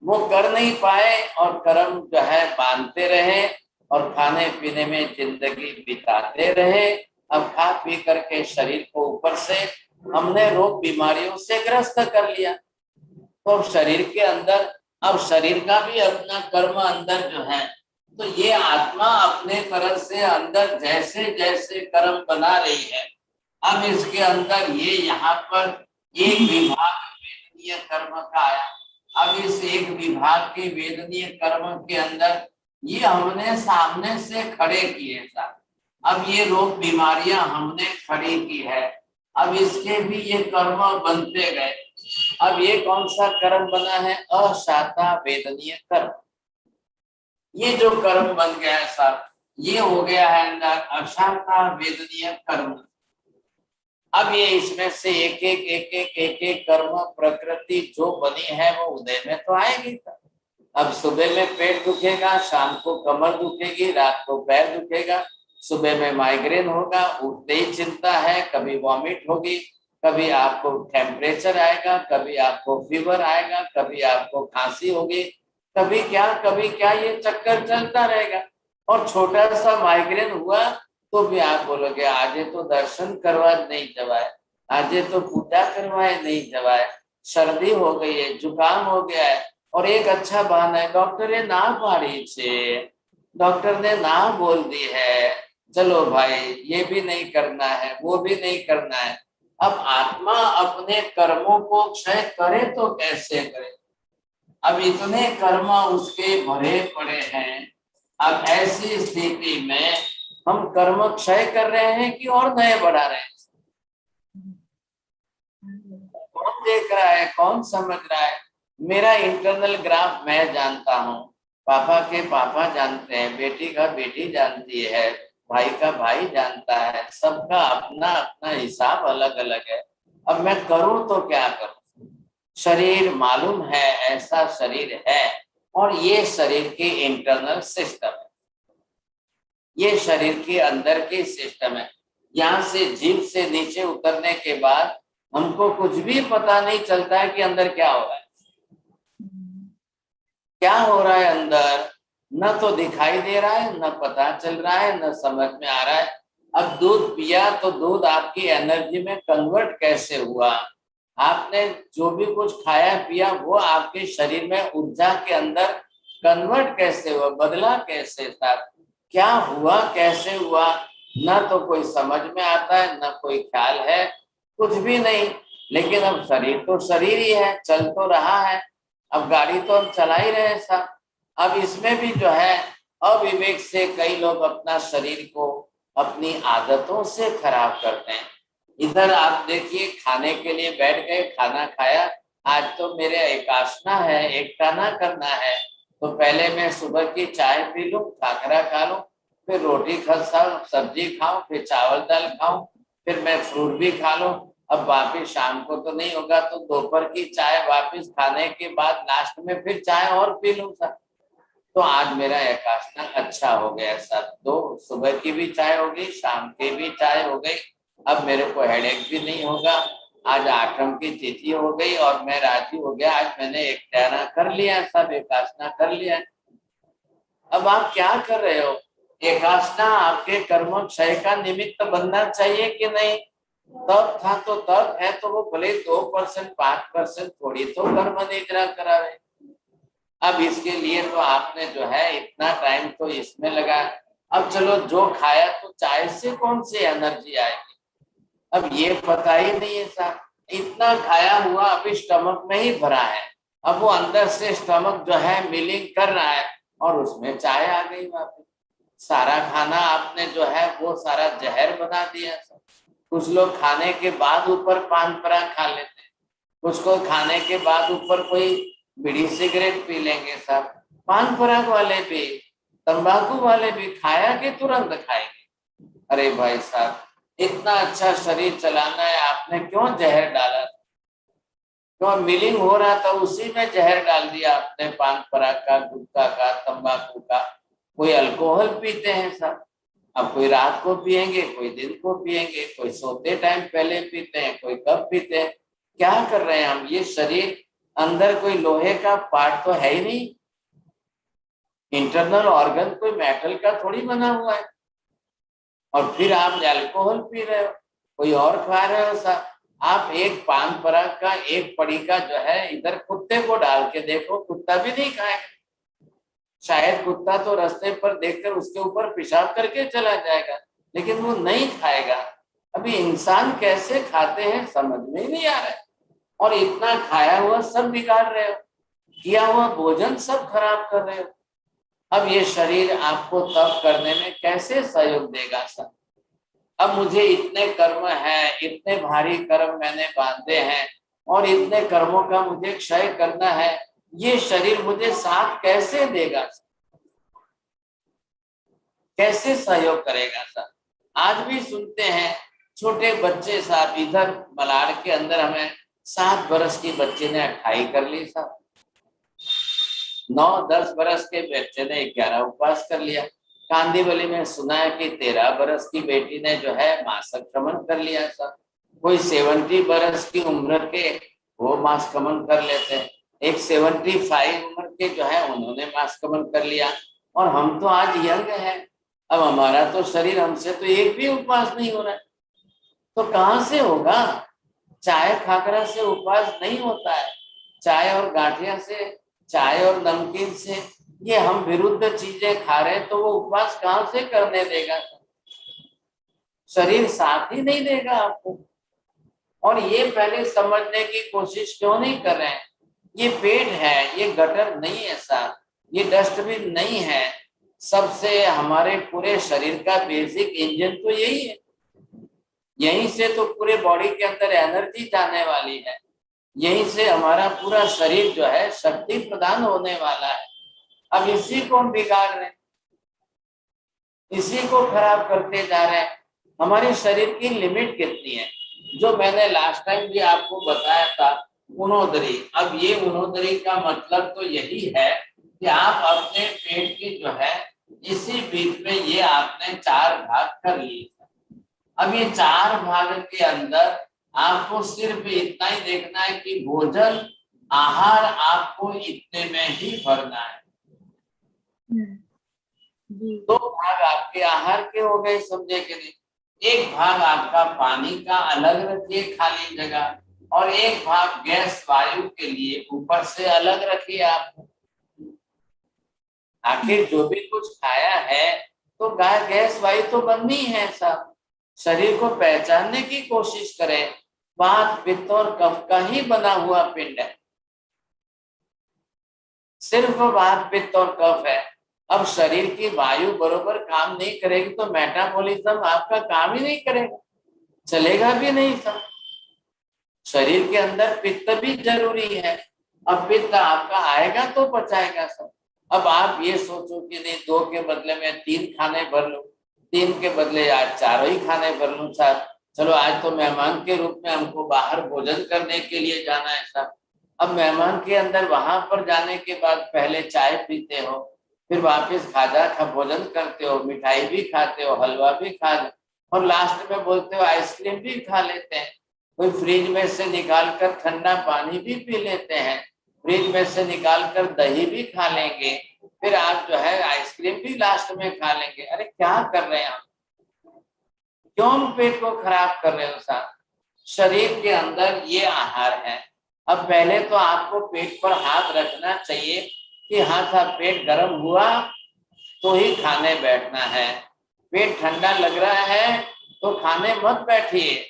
A: वो कर नहीं पाए और कर्म जो है बांधते रहे और खाने पीने में जिंदगी बिताते रहे। अब खा पी करके शरीर को ऊपर से हमने रोग बीमारियों से ग्रस्त कर लिया। तो शरीर के अंदर, अब शरीर का भी अपना कर्म अंदर जो है, तो ये आत्मा अपने तरफ से अंदर जैसे जैसे कर्म बना रही है। अब इसके अंदर ये यहाँ पर एक विभाग वेदनीय कर्म का आया। अब इस एक विभाग के वेदनीय कर्म के अंदर ये हमने सामने से खड़े किए था। अब ये रोग बीमारियां हमने खड़ी की है, अब इसके भी ये कर्म बनते गए। अब ये कौन सा कर्म बना है? अशाता वेदनीय कर्म। ये जो कर्म बन गया है साहब, ये हो गया है अंदर अशाता वेदनीय कर्म। अब ये इसमें से एक एक कर्म प्रकृति जो बनी है वो उदय में तो आएगी। अब सुबह में पेट दुखेगा, शाम को कमर दुखेगी, रात को पैर दुखेगा, सुबह में माइग्रेन होगा, उठते ही चिंता है, कभी वॉमिट होगी, कभी आपको टेम्परेचर आएगा, कभी आपको फीवर आएगा, कभी आपको खांसी होगी, कभी क्या ये चक्कर चलता रहेगा। और छोटा सा माइग्रेन हुआ तो भी आप बोलोगे आज तो दर्शन करवा नहीं जवाए, आज तो पूजा करवाए नहीं जवाए, सर्दी हो गई है, जुकाम हो गया है, और एक अच्छा बहाना है, डॉक्टर ने ना पाड़ी छे, डॉक्टर ने ना बोल दी है, चलो भाई ये भी नहीं करना है, वो भी नहीं करना है। अब आत्मा अपने कर्मों को क्षय करे तो कैसे करे? अब इतने कर्म उसके भरे पड़े हैं। अब ऐसी स्थिति में हम कर्म क्षय कर रहे हैं कि और नए बढ़ा रहे हैं? कौन देख रहा है, कौन समझ रहा है? मेरा इंटरनल ग्राफ मैं जानता हूँ, पापा के पापा जानते हैं, बेटी का बेटी जानती है, भाई का भाई जानता है, सबका अपना अपना हिसाब अलग अलग है। अब मैं करूं तो क्या करूं? शरीर मालूम है ऐसा शरीर है, और ये शरीर के इंटरनल सिस्टम है, ये शरीर के अंदर के सिस्टम है। यहाँ से जीभ से नीचे उतरने के बाद हमको कुछ भी पता नहीं चलता है कि अंदर क्या हो रहा है। क्या हो रहा है अंदर न तो दिखाई दे रहा है, न पता चल रहा है, न समझ में आ रहा है। अब दूध पिया तो दूध आपकी एनर्जी में कन्वर्ट कैसे हुआ? आपने जो भी कुछ खाया पिया वो आपके शरीर में ऊर्जा के अंदर कन्वर्ट कैसे हुआ, बदला कैसे था, क्या हुआ, कैसे हुआ? न तो कोई समझ में आता है, न कोई ख्याल है, कुछ भी नहीं। लेकिन अब शरीर तो शरीर ही है, चल तो रहा है। अब गाड़ी तो हम चला ही रहे हैं साहब। अब इसमें भी जो है अविवेक से कई लोग अपना शरीर को अपनी आदतों से खराब करते हैं। इधर आप देखिए, खाने के लिए बैठ गए, खाना खाया, आज तो मेरे एकाशना है, एकटाना करना है, तो पहले मैं सुबह की चाय पी लूं, खाखरा खा लूं, फिर रोटी खाऊं, सब्जी खाऊं, फिर चावल दाल खाऊं, फिर मैं फ्रूट भी खा लूं। अब वापिस शाम को तो नहीं होगा, तो दोपहर की चाय वापिस खाने के बाद लास्ट में फिर चाय और पी लूं सर। तो आज मेरा एकाशना अच्छा हो गया सर, तो सुबह की भी चाय हो गई, शाम की भी चाय हो गई, अब मेरे को हेडेक भी नहीं होगा। आज आठम की तिथि हो गई और मैं राजी हो गया, आज मैंने एकटाना कर लिया, सब एकाशना कर लिया। अब आप क्या कर रहे हो? एकाशना आपके कर्म क्षय का निमित्त बनना चाहिए कि नहीं? तब था तो तब है, तो वो भले 2% 5% थोड़ी तो कर्म निद्रा करावे। अब इसके लिए तो आपने जो है इतना टाइम तो इसमें लगा। अब चलो जो खाया तो चाय से कौन सी एनर्जी आएगी? अब ये पता ही नहीं है साहब, इतना खाया हुआ अभी स्टमक में ही भरा है, अब वो अंदर से स्टमक जो है मिलिंग कर रहा है और उसमें चाय आ गई वापस। सारा खाना आपने जो है वो सारा जहर बना दिया। कुछ लोग खाने के बाद ऊपर पान पराग खा लेते हैं, कुछ को खाने के बाद ऊपर कोई बीड़ी सिगरेट पी लेंगे साहब। पान पराग वाले भी, तंबाकू वाले भी खाया के तुरंत खाएंगे। अरे भाई साहब, इतना अच्छा शरीर चलाना है, आपने क्यों जहर डाला? क्यों मिलिंग हो रहा था उसी में जहर डाल दिया आपने, पान पराग का, गुटखा का, तंबाकू का। कोई अल्कोहल पीते हैं साहब, अब कोई रात को पिएंगे, कोई दिन को पिएंगे, कोई सोते टाइम पहले पीते हैं, कोई कब पीते हैं। क्या कर रहे हैं हम? ये शरीर अंदर कोई लोहे का पार्ट तो है ही नहीं, इंटरनल ऑर्गन कोई मेटल का थोड़ी बना हुआ है। और फिर आप अल्कोहल पी रहे हो, कोई और खा रहे हो साहब। आप एक पान पराग का एक पड़ी का जो है इधर कुत्ते को डाल के देखो, कुत्ता भी नहीं खाएगा। शायद कुत्ता तो रास्ते पर देखकर उसके ऊपर पेशाब करके चला जाएगा, लेकिन वो नहीं खाएगा। अभी इंसान कैसे खाते हैं समझ में ही नहीं आ रहा है, और इतना खाया हुआ सब बिगाड़ रहे हो, किया हुआ भोजन सब खराब कर रहे हो। अब ये शरीर आपको तप करने में कैसे सहयोग देगा सर? अब मुझे इतने कर्म है, इतने भारी कर्म मैंने बांधे हैं, और इतने कर्मों का मुझे क्षय करना है, ये शरीर मुझे साथ कैसे देगा सर? कैसे सहयोग करेगा सर? आज भी सुनते हैं छोटे बच्चे साहब, इधर मलाड के अंदर हमें 7 बरस की बच्चे ने 28 कर ली साहब, 9-10 बरस के बच्चे ने 11 उपवास कर लिया। कांदीवली में सुना है कि 13 बरस की बेटी ने जो है मासिक क्रमण कर लिया साहब। कोई 70 बरस की उम्र के वो मास क्रमण कर लेते हैं, एक 75 उम्र के जो है उन्होंने मास क्रमण कर लिया, और हम तो आज यंग हैं। अब हमारा तो शरीर, हमसे तो एक भी उपवास नहीं हो रहा है, तो कहाँ से होगा? चाय खाकरा से उपवास नहीं होता है, चाय और गांठिया से, चाय और नमकीन से, ये हम विरुद्ध चीजें खा रहे हैं, तो वो उपवास कहाँ से करने देगा? शरीर साथ ही नहीं देगा आपको। और ये पहले समझने की कोशिश क्यों नहीं कर रहे हैं? ये पेट है, ये गटर नहीं है साहब, ये डस्टबिन नहीं है। सबसे हमारे पूरे शरीर का बेसिक इंजन तो यही है। यहीं से तो पूरे बॉडी के अंदर एनर्जी जाने वाली है, यहीं से हमारा पूरा शरीर जो है शक्ति प्रदान होने वाला है। अब इसी को हम बिगाड़ रहे हैं, इसी को खराब करते जा रहे हैं। हमारे शरीर की लिमिट कितनी है? जो मैंने लास्ट टाइम भी आपको बताया था, उनोदरी। अब ये उनोदरी का मतलब तो यही है कि आप अपने पेट की जो है इसी बीच में ये आपने 4 भाग कर लिए। अब ये 4 भाग के अंदर आपको सिर्फ इतना ही देखना है कि भोजन आहार आपको इतने में ही भरना है। 2 भाग आपके आहार के हो गए, समझे कि नहीं? एक भाग आपका पानी का अलग रखिए खाली जगह, और एक भाग गैस वायु के लिए ऊपर से अलग रखिए। आप आखिर जो भी कुछ खाया है तो गैस वायु तो बननी है साहब। शरीर को पहचानने की कोशिश करें। वात पित्त और कफ का ही बना हुआ पिंड है, सिर्फ वात पित्त और कफ है। अब शरीर की वायु बरोबर काम नहीं करेगी तो मेटाबॉलिज्म आपका काम ही नहीं करेगा, चलेगा भी नहीं सब। शरीर के अंदर पित्त भी जरूरी है। अब पित्त आपका आएगा तो पचाएगा सब। अब आप ये सोचो कि नहीं 2 के बदले में 3 खाने भर लूं, 3 के बदले आज 4 ही खाने भर लूं साहब। चलो आज तो मेहमान के रूप में हमको बाहर भोजन करने के लिए जाना है साहब। अब मेहमान के अंदर वहां पर जाने के बाद पहले चाय पीते हो, फिर वापस खाजा खा भोजन करते हो, मिठाई भी खाते हो, हलवा भी खा लो, और लास्ट में बोलते हो आइसक्रीम भी खा लेते हैं। कोई फ्रिज में से निकाल कर ठंडा पानी भी पी लेते हैं, फ्रिज में से निकाल कर दही भी खा लेंगे, फिर आप जो है आइसक्रीम भी लास्ट में खा लेंगे। अरे क्या कर रहे हैं आप? क्यों पेट को खराब कर रहे हो साहब? शरीर के अंदर ये आहार है। अब पहले तो आपको पेट पर हाथ रखना चाहिए कि हाँ साहब पेट गर्म हुआ तो ही खाने बैठना है, पेट ठंडा लग रहा है तो खाने मत बैठिए।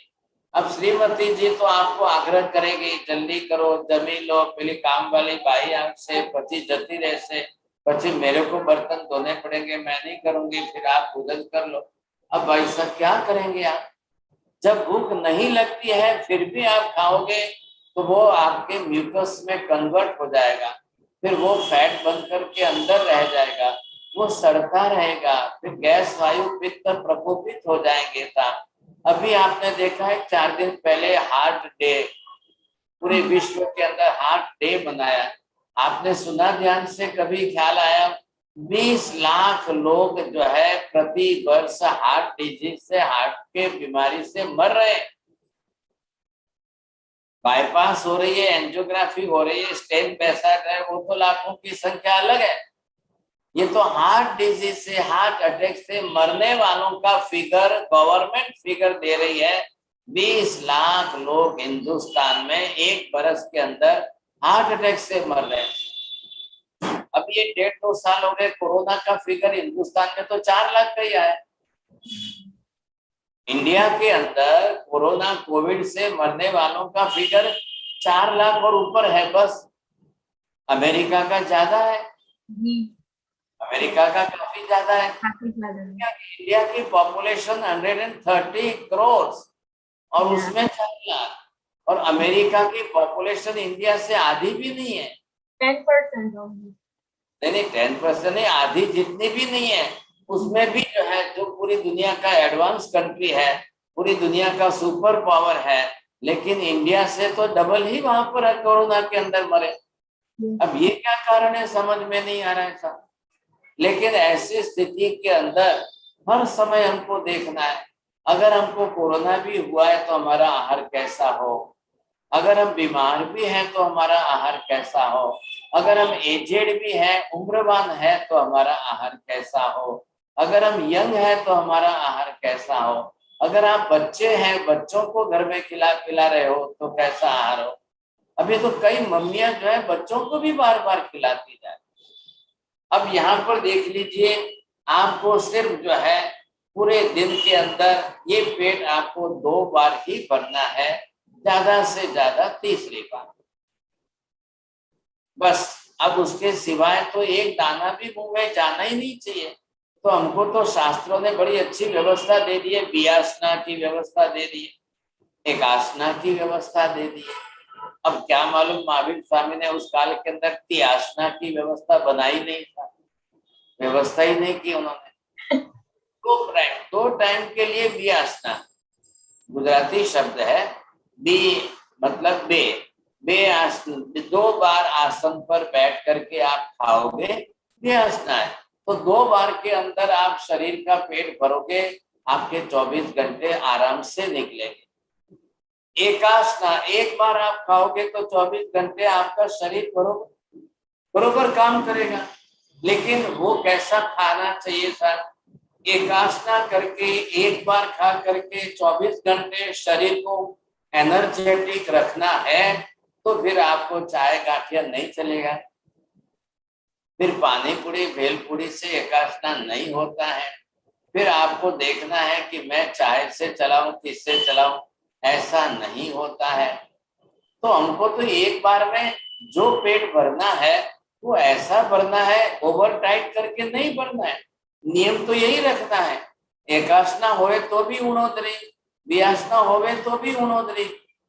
A: अब श्रीमती जी तो आपको आग्रह करेगी जल्दी करो, जमी लो, पहले काम वाली बाई आपसे पति जती रहे से, पति मेरे को बर्तन धोने पड़ेंगे, मैं नहीं करूंगी, फिर आप भोजन कर लो। अब भाई साहब क्या करेंगे आप? जब भूख नहीं लगती है फिर भी आप खाओगे तो वो आपके म्यूकस में कन्वर्ट हो जाएगा, फिर वो फैट बन करके अंदर रह जाएगा, वो सड़ता रहेगा, फिर गैस वायु पित्त प्रकोपित हो जाएंगे साहब। अभी आपने देखा है 4 दिन पहले हार्ट डे, पूरे विश्व के अंदर हार्ट डे मनाया। आपने सुना ध्यान से? कभी ख्याल आया 20 लाख लोग जो है प्रति वर्ष हार्ट डिजीज से, हार्ट के बीमारी से मर रहे हैं। बाईपास हो रही है, एंजियोग्राफी हो रही है, स्टेंट बैसा है, वो तो लाखों की संख्या अलग है। ये तो हार्ट डिजीज से, हार्ट अटैक से मरने वालों का फिगर गवर्नमेंट फिगर दे रही है। 20 लाख लोग हिंदुस्तान में 1 बरस के अंदर हार्ट अटैक से मर रहे हैं। अब ये 1.5-2 साल हो गए, कोरोना का फिगर हिंदुस्तान में तो 4 लाख का ही आया। इंडिया के अंदर कोरोना कोविड से मरने वालों का फिगर 4 लाख और ऊपर है बस। अमेरिका का ज्यादा है, अमेरिका का काफी ज्यादा है। इंडिया की पॉपुलेशन 130 करोड़ और उसमें 4 लाख, और अमेरिका की पॉपुलेशन इंडिया से आधी भी नहीं है।
D: 10%
A: नहीं 10% नहीं, आधी जितनी भी नहीं है। उसमें भी जो है, जो पूरी दुनिया का एडवांस कंट्री है, पूरी दुनिया का सुपर पावर है, लेकिन इंडिया से तो डबल ही वहां पर है कोरोना के अंदर मरे। अब ये क्या कारण है समझ में नहीं आ रहा है साहब। लेकिन ऐसी स्थिति के अंदर हर समय हमको देखना है, अगर हमको कोरोना भी हुआ है तो हमारा आहार कैसा हो, अगर हम बीमार भी हैं तो हमारा आहार कैसा हो, अगर हम एजेड भी हैं, उम्रवान है तो हमारा आहार कैसा हो, अगर हम यंग है तो हमारा आहार कैसा हो, अगर आप बच्चे हैं, बच्चों को घर में खिला पिला रहे हो तो कैसा आहार हो। अभी तो कई मम्मियां जो है बच्चों को भी बार बार खिलाती जाए। अब यहाँ पर देख लीजिए, आपको सिर्फ जो है पूरे दिन के अंदर ये पेट आपको 2 बार ही भरना है, ज्यादा से ज्यादा तीसरी बार बस। अब उसके सिवाय तो एक दाना भी मुंह में जाना ही नहीं चाहिए। तो हमको तो शास्त्रों ने बड़ी अच्छी व्यवस्था दे दी है, बियासना की व्यवस्था दे दी है, एकासना की व्यवस्था दे दी है। अब क्या मालूम महावीर स्वामी ने उस काल के अंदर त्यासना की व्यवस्था बनाई नहीं था, व्यवस्था ही नहीं की उन्होंने। 2 टाइम के लिए बियासना गुजराती शब्द है, बी मतलब बे 2 बार आसन पर बैठ करके आप खाओगे, बियासना है। तो 2 बार के अंदर आप शरीर का पेट भरोगे, आपके 24 घंटे आराम से निकलेंगे। एकासना 1 बार आप खाओगे तो 24 घंटे आपका शरीर बरोबर काम करेगा। लेकिन वो कैसा खाना चाहिए सर? एकासना करके 1 बार खा करके 24 घंटे शरीर को एनर्जेटिक रखना है, तो फिर आपको चाय गाठिया नहीं चलेगा, फिर पानी पूरी भेलपूरी से एकासना नहीं होता है। फिर आपको देखना है कि मैं चाय से चलाऊं किससे चलाऊं, ऐसा नहीं होता है। तो हमको तो 1 बार में जो पेट भरना है वो ऐसा भरना है, ओवर टाइट करके नहीं भरना है। नियम तो यही रखना है, एकासना होए तो भी उणोदरी, वियासना होवे तो भी उणोदरी।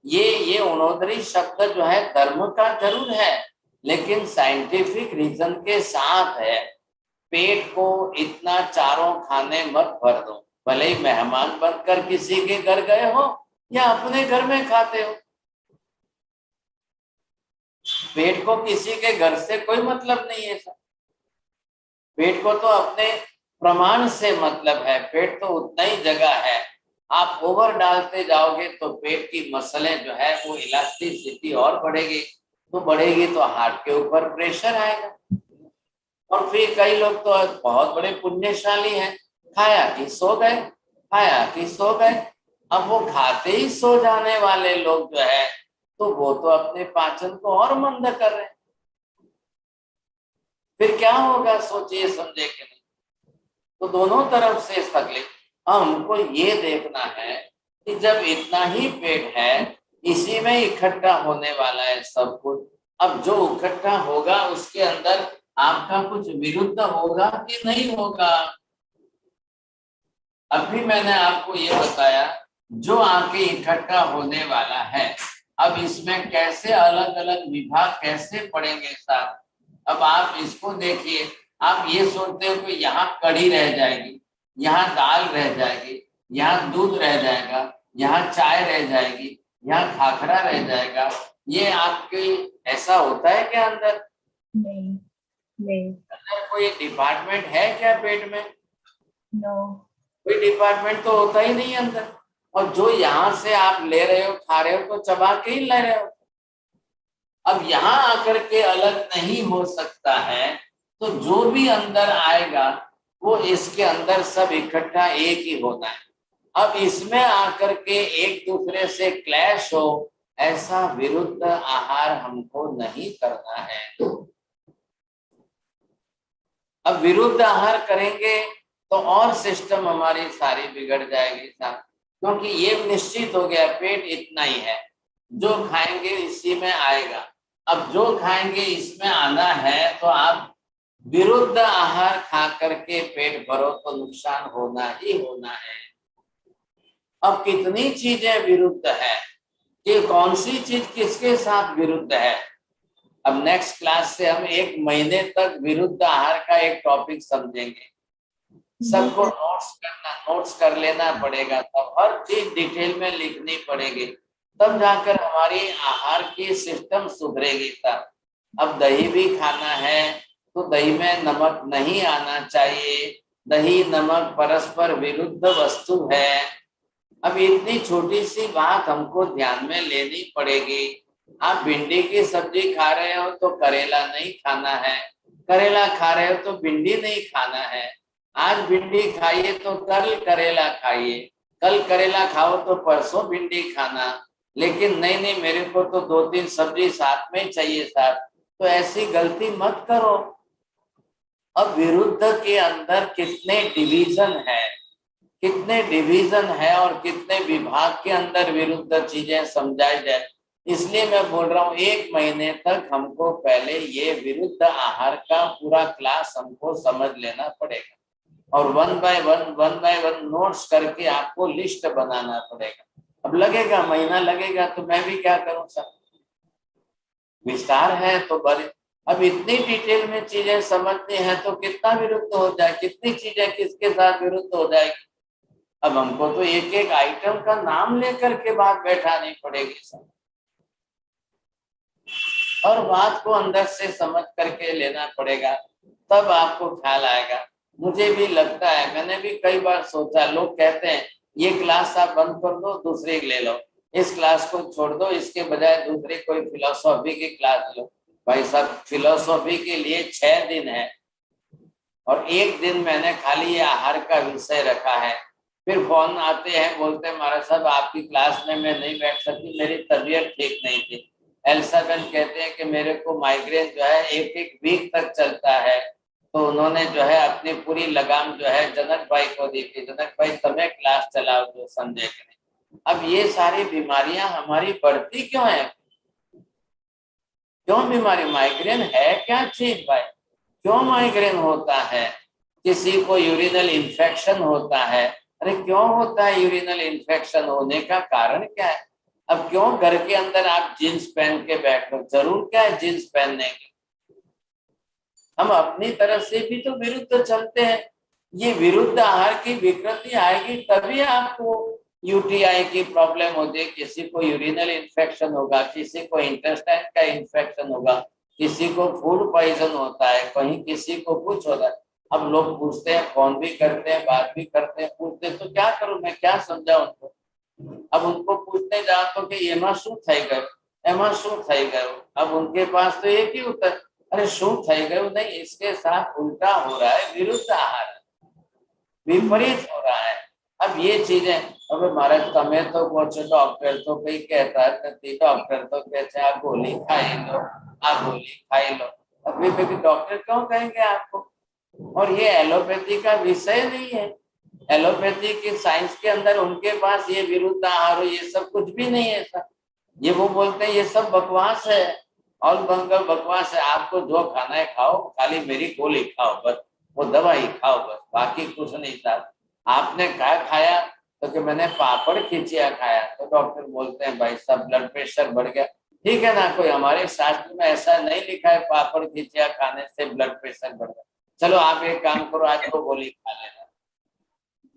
A: ये उणोदरी शब्द जो है धर्म का जरूर है, लेकिन साइंटिफिक रीजन के साथ है। पेट को इतना चारों खाने मत भर दो, भले ही मेहमान बनकर किसी के घर गए हो या अपने घर में खाते हो। पेट को किसी के घर से कोई मतलब नहीं है सर। पेट को तो अपने प्रमाण से मतलब है। पेट तो उतना ही जगह है, आप ओवर डालते जाओगे तो पेट की मसलें जो है वो इलास्टिसिटी और बढ़ेगी, तो बढ़ेगी तो हार्ट के ऊपर प्रेशर आएगा। और फिर कई लोग तो बहुत बड़े पुण्यशाली हैं, खाया कि सो गए, खाया कि सो गए। अब वो खाते ही सो जाने वाले लोग जो है, तो वो तो अपने पाचन को और मंद कर रहे हैं। फिर क्या होगा सोचिए समझे कि नहीं। तो दोनों तरफ से तकलीफ। हमको ये देखना है कि जब इतना ही पेट है, इसी में इकट्ठा होने वाला है सब कुछ। अब जो इकट्ठा होगा उसके अंदर आपका कुछ विरुद्ध होगा कि नहीं होगा। अभी मैंने आपको ये बताया जो आके इकट्ठा होने वाला है। अब इसमें कैसे अलग अलग विभाग कैसे पड़ेंगे साहब। अब आप इसको देखिए, आप ये सोचते हो कि यहाँ कढ़ी रह जाएगी, यहाँ दाल रह जाएगी, यहाँ दूध रह जाएगा, यहाँ चाय रह जाएगी, यहाँ खाखरा रह जाएगा। ये आपके ऐसा होता है क्या अंदर?
D: नहीं।
A: अंदर कोई डिपार्टमेंट है क्या पेट में?
D: नो।
A: कोई डिपार्टमेंट तो होता ही नहीं अंदर। और जो यहाँ से आप ले रहे हो खा रहे हो तो चबा के ही ले रहे हो। अब यहाँ आकर के अलग नहीं हो सकता है, तो जो भी अंदर आएगा वो इसके अंदर सब इकट्ठा एक ही होना है। अब इसमें आकर के एक दूसरे से क्लैश हो, ऐसा विरुद्ध आहार हमको नहीं करना है। अब विरुद्ध आहार करेंगे तो और सिस्टम हमारी सारी बिगड़ जाएगी साहब, क्योंकि ये निश्चित हो गया पेट इतना ही है, जो खाएंगे इसी में आएगा। अब जो खाएंगे इसमें आना है, तो आप विरुद्ध आहार खा करके पेट भरो तो नुकसान होना ही होना है। अब कितनी चीजें विरुद्ध है कि कौन सी चीज किसके साथ विरुद्ध है। अब नेक्स्ट क्लास से हम 1 महीने तक विरुद्ध आहार का एक टॉपिक समझेंगे। सबको नोट्स कर लेना पड़ेगा, तब हर चीज डिटेल में लिखनी पड़ेगी, तब जाकर हमारी आहार की सिस्टम सुधरेगी। तब अब दही भी खाना है तो दही में नमक नहीं आना चाहिए। दही नमक परस्पर विरुद्ध वस्तु है। अब इतनी छोटी सी बात हमको ध्यान में लेनी पड़ेगी। आप भिंडी की सब्जी खा रहे हो तो करेला नहीं खाना है, करेला खा रहे हो तो भिंडी नहीं खाना है। आज भिंडी खाइए तो कल करेला खाइए, कल करेला खाओ तो परसों भिंडी खाना। लेकिन नहीं मेरे को तो 2-3 सब्जी साथ में चाहिए साहब, तो ऐसी गलती मत करो। अब विरुद्ध के अंदर कितने डिवीजन है, कितने डिवीजन है और कितने विभाग के अंदर विरुद्ध चीजें समझाई जाए। इसलिए मैं बोल रहा हूँ 1 महीने तक हमको पहले ये विरुद्ध आहार का पूरा क्लास हमको समझ लेना पड़ेगा और 1 बाय 1 नोट्स करके आपको लिस्ट बनाना पड़ेगा। अब लगेगा महीना लगेगा तो मैं भी क्या करूं सर, विस्तार है तो बड़े। अब इतनी डिटेल में चीजें समझनी है तो कितना विरुद्ध हो जाए, कितनी चीजें किसके साथ विरुद्ध हो जाएगी। अब हमको तो एक एक आइटम का नाम लेकर के बात बैठानी पड़ेगी सर, और बात को अंदर से समझ करके लेना पड़ेगा, तब आपको ख्याल आएगा। मुझे भी लगता है, मैंने भी कई बार सोचा, लोग कहते हैं ये क्लास आप बंद कर दो दूसरी ले लो, इस क्लास को छोड़ दो, इसके बजाय दूसरी कोई फिलोसॉफी की क्लास लो। भाई साहब फिलोसॉफी के लिए 6 दिन है और 1 दिन मैंने खाली ये आहार का विषय रखा है। फिर फोन आते हैं, बोलते हैं महाराज साहब आपकी क्लास में मैं नहीं बैठ सकती, मेरी तबीयत ठीक नहीं थी। एल्सा बहन कहते हैं कि मेरे को माइग्रेन जो है 1 वीक तक चलता है, तो उन्होंने जो है अपनी पूरी लगाम जो है जनक भाई को दी थी, जनक भाई तुम्हें क्लास चलाओ जो संजय करें। अब ये सारी बीमारियां हमारी बढ़ती क्यों है, क्यों बीमारी, माइग्रेन है क्या चीज भाई, क्यों माइग्रेन होता है। किसी को यूरिनल इन्फेक्शन होता है, अरे क्यों होता है यूरिनल इन्फेक्शन, होने का कारण क्या है। अब क्यों घर के अंदर आप जींस पहन के बैठ लो, जरूर क्या है जींस पहनने की। हम अपनी तरफ से भी तो विरुद्ध चलते हैं। ये विरुद्ध आहार की विकृति आएगी तभी आपको यूटीआई की प्रॉब्लम होती है, किसी को यूरिनल इन्फेक्शन होगा, किसी को इंटेस्टाइन का इन्फेक्शन होगा, किसी को फूड पॉइजन होता है, कहीं किसी को कुछ होता है। अब लोग पूछते हैं, फोन भी करते हैं, बात भी करते हैं, पूछते तो क्या करूं मैं, क्या समझाऊं उनको। अब उनको पूछने जाओ तो कि एमा शू થઈ ગયું, एमा शू થઈ ગયું। अब उनके पास तो एक ही उत्तर, अरे शू થઈ ગયું नहीं, इसके साथ उल्टा हो रहा है, विरुद्ध आहार विपरीत हो रहा है। अब ये चीजें, अब महाराज तमे तो पूछो डॉक्टर तो कई कहता है, डॉक्टर तो कहते हैं गोली खाई लो, गोली खाई लो। अभी डॉक्टर क्यों कहेंगे आपको, और ये एलोपैथी का विषय नहीं है। एलोपैथी की साइंस के अंदर उनके पास ये विरुद्ध आहार ये सब कुछ भी नहीं है सर। ये वो बोलते हैं ये सब बकवास है, ऑल बंगल बकवास है, आपको जो खाना है खाओ, खाली मेरी गोली खाओ बस, वो दवाई खाओ बस, बाकी कुछ नहीं सर। आपने क्या खाया, तो कि मैंने पापड़ खिचिया खाया, तो डॉक्टर बोलते हैं भाई साहब ब्लड प्रेशर बढ़ गया। ठीक है ना, कोई हमारे शास्त्र में ऐसा नहीं लिखा है पापड़ खिचिया खाने से ब्लड प्रेशर बढ़ गया। चलो आप एक काम करो, आज 2 गोली खा लेना,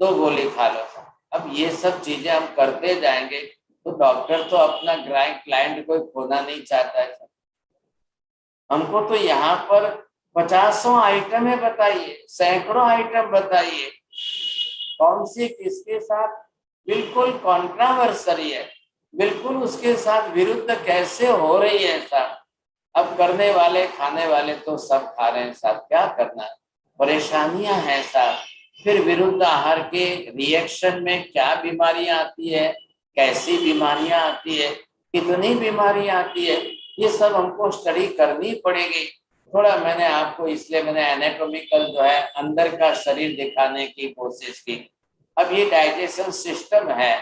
A: 2 गोली खा लो। अब ये सब चीजें हम करते जाएंगे तो डॉक्टर तो अपना क्लाइंट कोई खोना नहीं चाहता है। हमको तो यहाँ पर 50 आइटम है, बताइए, सैकड़ों आइटम बताइए, कौन सी किसके साथ बिल्कुल कॉन्ट्रावर्सरी है, बिल्कुल उसके साथ विरुद्ध कैसे हो रही है साहब। अब करने वाले खाने वाले तो सब खा रहे हैं साहब, क्या करना है, परेशानियां हैं साहब। फिर विरुद्ध आहार के रिएक्शन में क्या बीमारियां आती है, कैसी बीमारियां आती है, कितनी बीमारियां आती है, ये सब हमको स्टडी करनी पड़ेगी। थोड़ा मैंने आपको इसलिए मैंने एनाटॉमिकल जो है अंदर का शरीर दिखाने की कोशिश की। अब ये डाइजेशन सिस्टम है,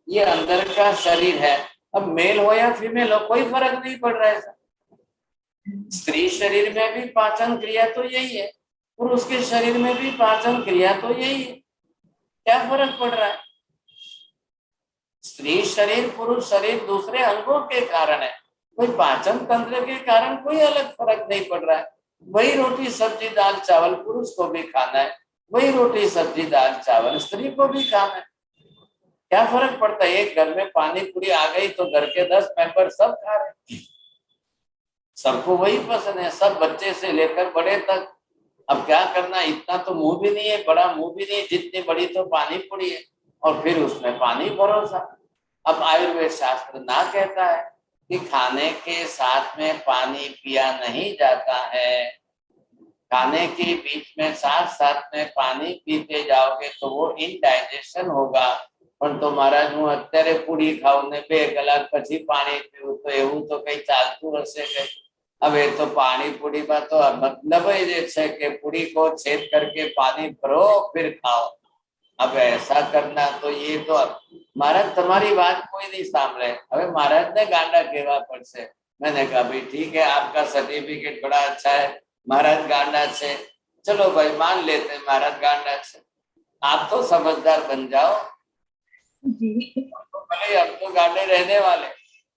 A: ये अंदर का शरीर है। अब मेल हो या फीमेल हो कोई फर्क नहीं पड़ रहा है सर। स्त्री शरीर में भी पाचन क्रिया तो यही है, पुरुष के शरीर में भी पाचन क्रिया तो यही है, क्या फर्क पड़ रहा है। स्त्री शरीर पुरुष शरीर दूसरे अंगों के कारण है, कोई पाचन तंत्र के कारण कोई अलग फर्क नहीं पड़ रहा है। वही रोटी सब्जी दाल चावल पुरुष को भी खाना है, वही रोटी सब्जी दाल चावल स्त्री को भी खाना है, क्या फर्क पड़ता है। एक घर में पानी पूरी आ गई तो घर के 10 मेंबर सब खा रहे, सबको वही पसंद है, सब बच्चे से लेकर बड़े तक। अब क्या करना, इतना तो मुंह भी नहीं है, बड़ा मुंह भी नहीं है, जितनी बड़ी तो पानी पूरी है और फिर उसमें पानी भरोसा। अब आयुर्वेद शास्त्र ना कहता है कि खाने के साथ में पानी पिया नहीं जाता है, खाने के बीच में साथ साथ में पानी पीते जाओगे तो वो इनडाइजेशन होगा। પણ તો महाराज હું અત્યારે પૂરી ખાઉં ને 2 કલાક પછી પાણી પીવું તો એવું તો કઈ ચાલતું હશે કે। હવે તો પાણી પૂરીમાં તો मतलब જ છે કે પૂરી को छेद करके पानी भरो फिर खाओ। अब ऐसा करना तो ये तो महाराज तुम्हारी बात कोई नहीं सामने। अबे महाराज ने गांडा केवा पर से, मैंने कहा भाई ठीक है आपका सर्टिफिकेट बड़ा अच्छा है, महाराज गांडा से, चलो भाई मान लेते हैं महाराज गांडा से। आप तो समझदार बन जाओ भले अब तो गांडे रहने वाले,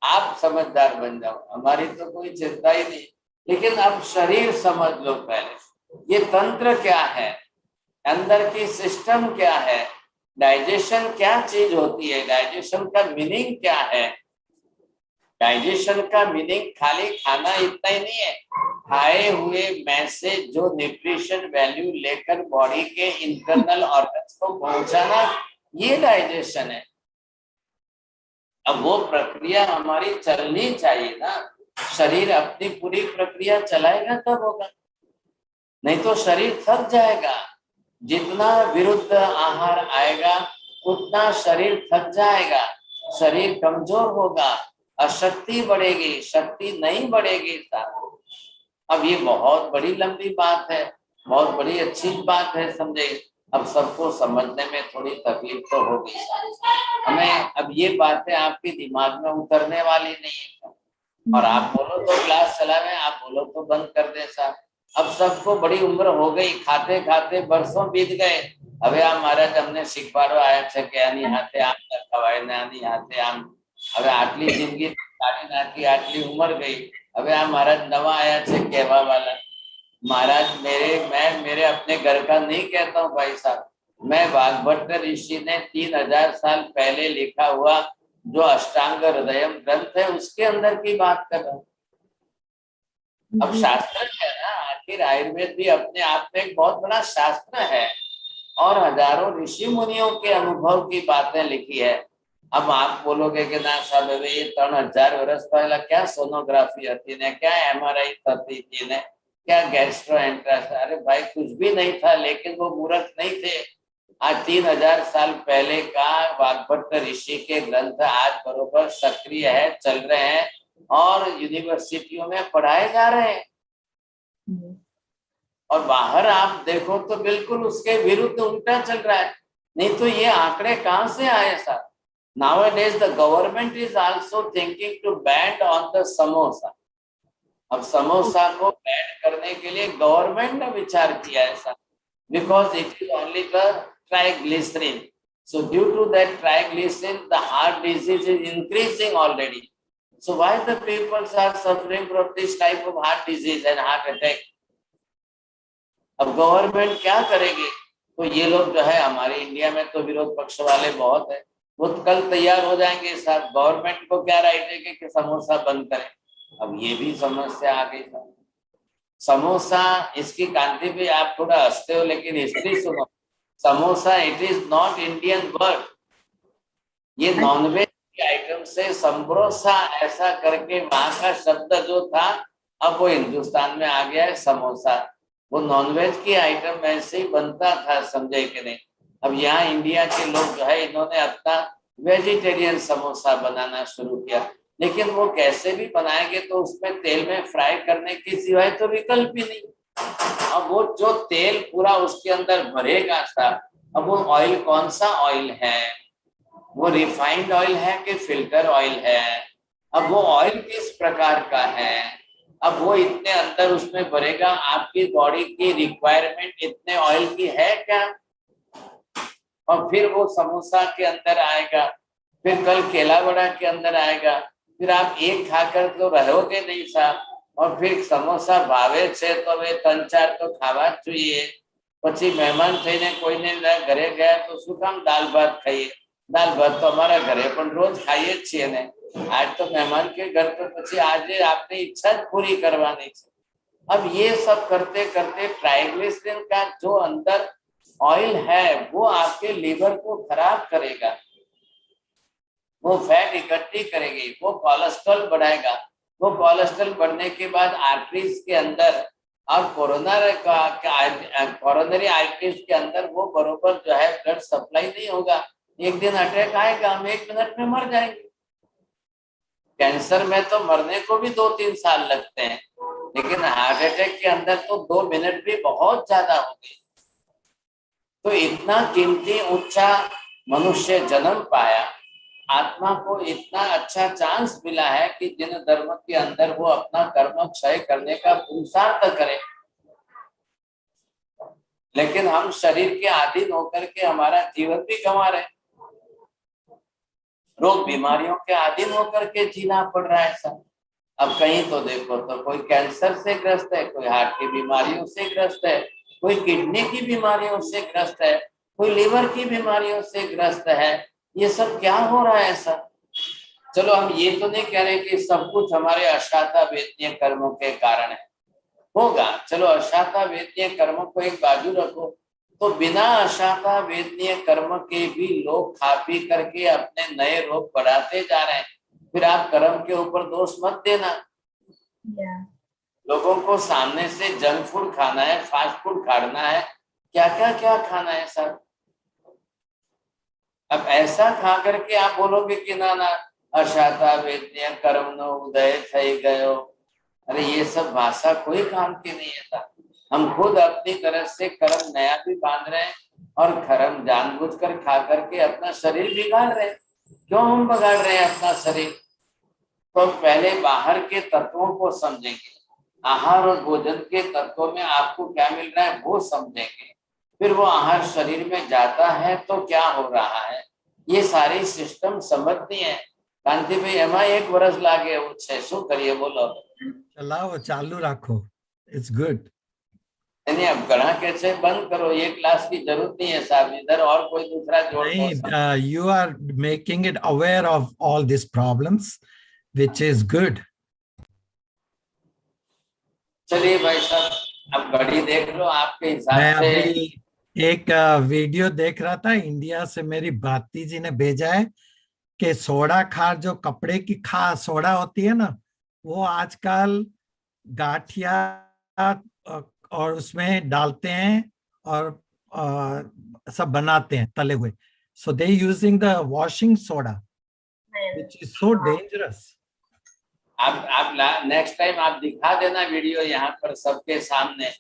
A: आप समझदार बन जाओ, हमारी तो कोई चिंता ही नहीं। लेकिन अब शरीर समझ लो पहले, ये तंत्र क्या है, अंदर की सिस्टम क्या है, डाइजेशन क्या चीज होती है, डाइजेशन का मीनिंग क्या है। डाइजेशन का मीनिंग खाली खाना इतना ही नहीं है, खाए हुए में से जो न्यूट्रिशन वैल्यू लेकर बॉडी के इंटरनल ऑर्गन्स को पहुंचाना, ये डाइजेशन है। अब वो प्रक्रिया हमारी चलनी चाहिए ना, शरीर अपनी पूरी प्रक्रिया चलाएगा तब होगा, नहीं तो शरीर थक जाएगा। जितना विरुद्ध आहार आएगा उतना शरीर थक जाएगा, शरीर कमजोर होगा, अशक्ति बढ़ेगी, शक्ति नहीं बढ़ेगी। अब ये बहुत बड़ी लंबी बात है, बहुत बड़ी अच्छी बात है, समझे। अब सबको समझने में थोड़ी तकलीफ तो होगी हमें। अब ये बातें आपके दिमाग में उतरने वाली नहीं है, और आप बोलो तो क्लास चलावे, आप बोलो तो बंद कर दे साहब। अब सबको बड़ी उम्र हो गई, खाते खाते बरसों बीत गए। હવે આ મહારાજ અમને શીખવાડવા આયા છે કે આની હાથે આમ ન ખવાય ને આની હાથે આમ। હવે આટલી જિંદગી કાઢી નાખી, આટલી ઉંમર ગઈ, હવે આ મહારાજ નવા આયા છે કહેવા વાલા। महाराज मैं मेरे अपने घर का नहीं कहता हूँ भाई साहब, मैं वाग्भट्ट ऋषि ने 3000 साल पहले लिखा हुआ जो अष्टांग हृदयम ग्रंथ है उसके अंदर की बात कर रहा हूँ। अब शास्त्र है ना, आखिर आयुर्वेद भी अपने आप में एक बहुत बड़ा शास्त्र है और हजारों ऋषि मुनियों के अनुभव की बातें लिखी है। अब आप बोलोगे कि ना साहब ये 3000 वर्ष पहला क्या सोनोग्राफी होती ने, क्या MRI होती थी ने, क्या गैस्ट्रोएंट्रास, अरे भाई कुछ भी नहीं था, लेकिन वो मूर्ख नहीं थे। आज 3000 साल पहले का वाग्भट्ट ऋषि के ग्रंथ आज बरोबर सक्रिय है, चल रहे हैं और यूनिवर्सिटियों में पढ़ाए जा रहे हैं। और बाहर आप देखो तो बिल्कुल उसके विरुद्ध उल्टा चल रहा है। नहीं तो ये आंकड़े कहां से आए sir? Nowadays the government is also thinking to ban on the samosa। अब समोसा को बैन करने के लिए गवर्नमेंट ने विचार किया है sir, because it is only the triglyceride. So due to that triglyceride the heart disease is increasing already. So why the peoples are suffering from this type of heart disease and heart attack. अब government क्या करेगी? तो ये लोग जो है हमारे India में तो विरोध पक्ष वाले बहुत है, वो कल तैयार हो जाएंगे साहब, गवर्नमेंट को क्या राइट है कि समोसा बंद करें। अब ये भी समस्या आ गई। समोसा, इसकी कांति पे आप थोड़ा हंसते हो लेकिन हिस्ट्री सुनो। Samosa it is not Indian word, ये नॉनवेज के आइटम से संब्रोसा ऐसा करके वहां का शब्द जो था अब वो हिंदुस्तान में आ गया है समोसा। वो नॉनवेज की आइटम ऐसे ही बनता था, समझे कि नहीं। अब यहाँ इंडिया के लोग जो है इन्होंने अपना वेजिटेरियन समोसा बनाना शुरू किया, लेकिन वो कैसे भी बनाएंगे तो उसमें तेल में फ्राई करने की सिवाय तो विकल्प ही नहीं। अब वो जो तेल पूरा उसके अंदर भरेगा था, अब वो ऑयल कौन सा ऑयल है, वो रिफाइंड ऑयल है कि फिल्टर ऑयल है, अब वो ऑयल किस प्रकार का है, अब वो इतने अंदर उसमें भरेगा। आपकी बॉडी की रिक्वायरमेंट इतने ऑयल की है क्या? और फिर वो समोसा के अंदर आएगा, फिर कल केला वड़ा के अंदर आएगा, फिर आप एक खाकर तो रहोगे नहीं साहब। और फिर समोसा भावे छे तो वे 3-4 तो खावा જોઈએ। પછી મહેમાન થઈને કોઈને ઘરે ગયા તો શું કામ દાલ ભાત ખાઈએ? દાલ ભાત તો અમારા ઘરે પણ રોજ ખાઈએ જ છીએ ને। आज तो मेहमान के घर तो પછી આજે आपने इच्छा पूरी करवानी છે। अब ये सब करते करते ट्राइग्लिसरीन का जो अंदर ऑयल है वो आपके लीवर को खराब करेगा, वो फैट इकट्ठी करेगी, वो कोलेस्ट्रॉल बढ़ाएगा। वो कोलेस्ट्रॉल बढ़ने के बाद आर्टरीज के अंदर और कोरोनरी आर्टरीज के अंदर वो बरोबर जो है ब्लड सप्लाई नहीं होगा। एक दिन अटैक आएगा, हम 1 मिनट में मर जाएंगे। कैंसर में तो मरने को भी 2-3 साल लगते हैं, लेकिन हार्ट अटैक के अंदर तो 2 मिनट भी बहुत ज्यादा हो गई। तो इतना कीमती ऊंचा मनुष्य जन्म पाया, आत्मा को इतना अच्छा चांस मिला है कि जिन धर्म के अंदर वो अपना कर्म क्षय करने का पुरुषार्थ करे, लेकिन हम शरीर के अधीन होकर के हमारा जीवन भी गंवा रहे, रोग बीमारियों के अधीन होकर के जीना पड़ रहा है सब। अब कहीं तो देखो तो कोई कैंसर से ग्रस्त है, कोई हार्ट की बीमारियों से ग्रस्त है, कोई किडनी की बीमारियों से ग्रस्त है, कोई लिवर की बीमारियों से ग्रस्त है। ये सब क्या हो रहा है सब? चलो हम ये तो नहीं कह रहे कि सब कुछ हमारे अशाता वेदनीय कर्मों के कारण है, होगा, चलो अशाता वेदनीय कर्मों को एक बाजू रखो, तो बिना अशाता वेदनीय कर्म के भी लोग खा पी करके अपने नए रोग बढ़ाते जा रहे हैं। फिर आप कर्म के ऊपर दोष मत देना। लोगों को सामने से जंक फूड खाना है, फास्ट फूड खाना है, क्या खाना है सब। अब ऐसा खा करके आप बोलोगे कि ना ना अशाता वेदनीय कर्म नो उदय थई गयो, अरे ये सब भाषा कोई काम की नहीं है। हम खुद अपनी तरफ से कर्म नया भी बांध रहे हैं और कर्म जानबूझकर खा करके अपना शरीर बिगाड़ रहे हैं। क्यों हम बिगाड़ रहे हैं अपना शरीर? तो पहले बाहर के तत्वों को समझेंगे, आहार और भोजन के तत्वों में आपको क्या मिल रहा है वो समझेंगे, फिर वो आहार शरीर में जाता है तो क्या हो रहा है, ये सारी सिस्टम समझनी है। कांति भाई एમાં 1 વર્ષ લાગે એવું છે, શું કરીએ બોલો?
F: चलाओ, चालू रखो, इट्स गुड।
A: नहीं, अब गणा कैसे बंद करो, 1 क्लास की जरूरत नहीं है साहब, इधर और कोई दूसरा जोड़ दो।
F: नहीं, you are making it aware of all these problems, which is good.
A: चलिए भाई साहब, अब घड़ी देख लो आपके
F: मैं
A: हिसाब से।
F: अभी एक वीडियो देख रहा था, इंडिया से मेरी भाती जी ने भेजा है कि सोडा खार, जो कपड़े की खार सोडा होती है ना, वो आजकल गाठिया और उसमें डालते हैं और सब बनाते हैं तले हुए। So they using the washing soda which is so dangerous.
A: आप नेक्स्ट टाइम आप दिखा देना वीडियो यहाँ पर सबके सामने,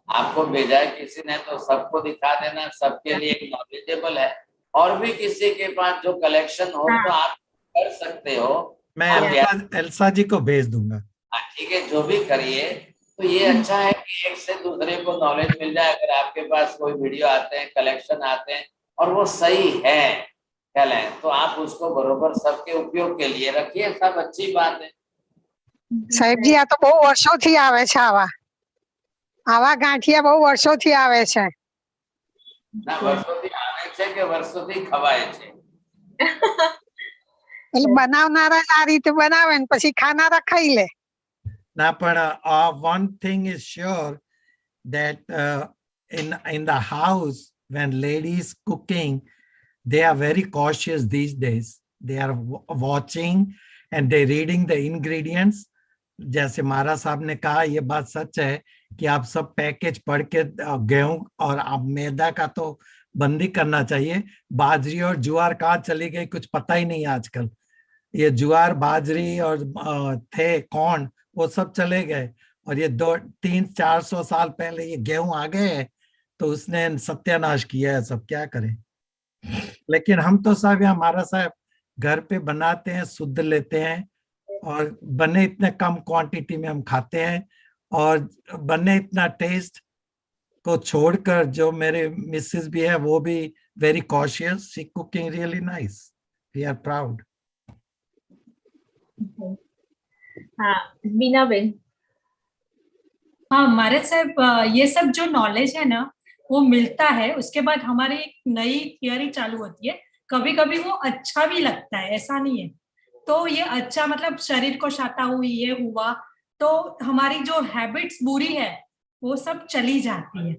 A: आपको भेजा है किसी ने तो सबको दिखा देना, सबके लिए एक नॉलेजेबल है। और भी किसी के पास जो कलेक्शन हो तो आप कर सकते हो।
F: मैं एल्सा जी को भेज दूंगा।
A: ठीक है, जो भी करिए। तो ये अच्छा है कि एक से दूसरे को नॉलेज मिल जाए। अगर आपके पास कोई वीडियो आते हैं, कलेक्शन आते हैं और वो सही है कहें, तो आप उसको बरोबर सबके उपयोग के लिए रखिए, सब अच्छी बात है।
C: સાહેબ જી, આ તો બહુ વર્ષોથી આવે છે આવા ગાંઠિયા બહુ વર્ષોથી આવે છે।
A: ના વર્ષોથી આવે છે કે વર્ષોથી ખવાય છે?
C: એટલે બનાવનારા જ આ રીતે બનાવે ને પછી ખાનારા ખાઈ લે।
F: Now, but one thing is sure that in the house, when ladies cooking, they are very cautious these days. They are watching and they reading the ingredients. जैसे मारा साहब ने कहा, ये बात सच है कि आप सब पैकेज पढ़ के गेहूं और अब मैदा का तो बंदी करना चाहिए। बाजरी और ज्वार कहाँ चली गई कुछ पता ही नहीं आजकल। ये ज्वार, बाजरी और थे कौन, वो सब चले गए। और ये 200-300-400 साल पहले ये गेहूं आ गए हैं, तो उसने सत्यानाश किया है सब, क्या करें। लेकिन हम तो साहब हमारा साहब घर पे बनाते हैं, शुद्ध लेते हैं और बने इतने कम क्वांटिटी में हम खाते हैं। और बने इतना टेस्ट को छोड़कर जो मेरे मिसेस भी है वो भी very cautious, she cooking really nice, we are proud.
D: हाँ बीना बेन।
G: हाँ हमारे साहब, ये सब जो नॉलेज है ना वो मिलता है, उसके बाद हमारी एक नई थियरी चालू होती है। कभी कभी वो अच्छा भी लगता है, ऐसा नहीं है। तो ये अच्छा मतलब शरीर को शाता हुई ये हुआ तो हमारी जो हैबिट्स बुरी है वो सब चली जाती है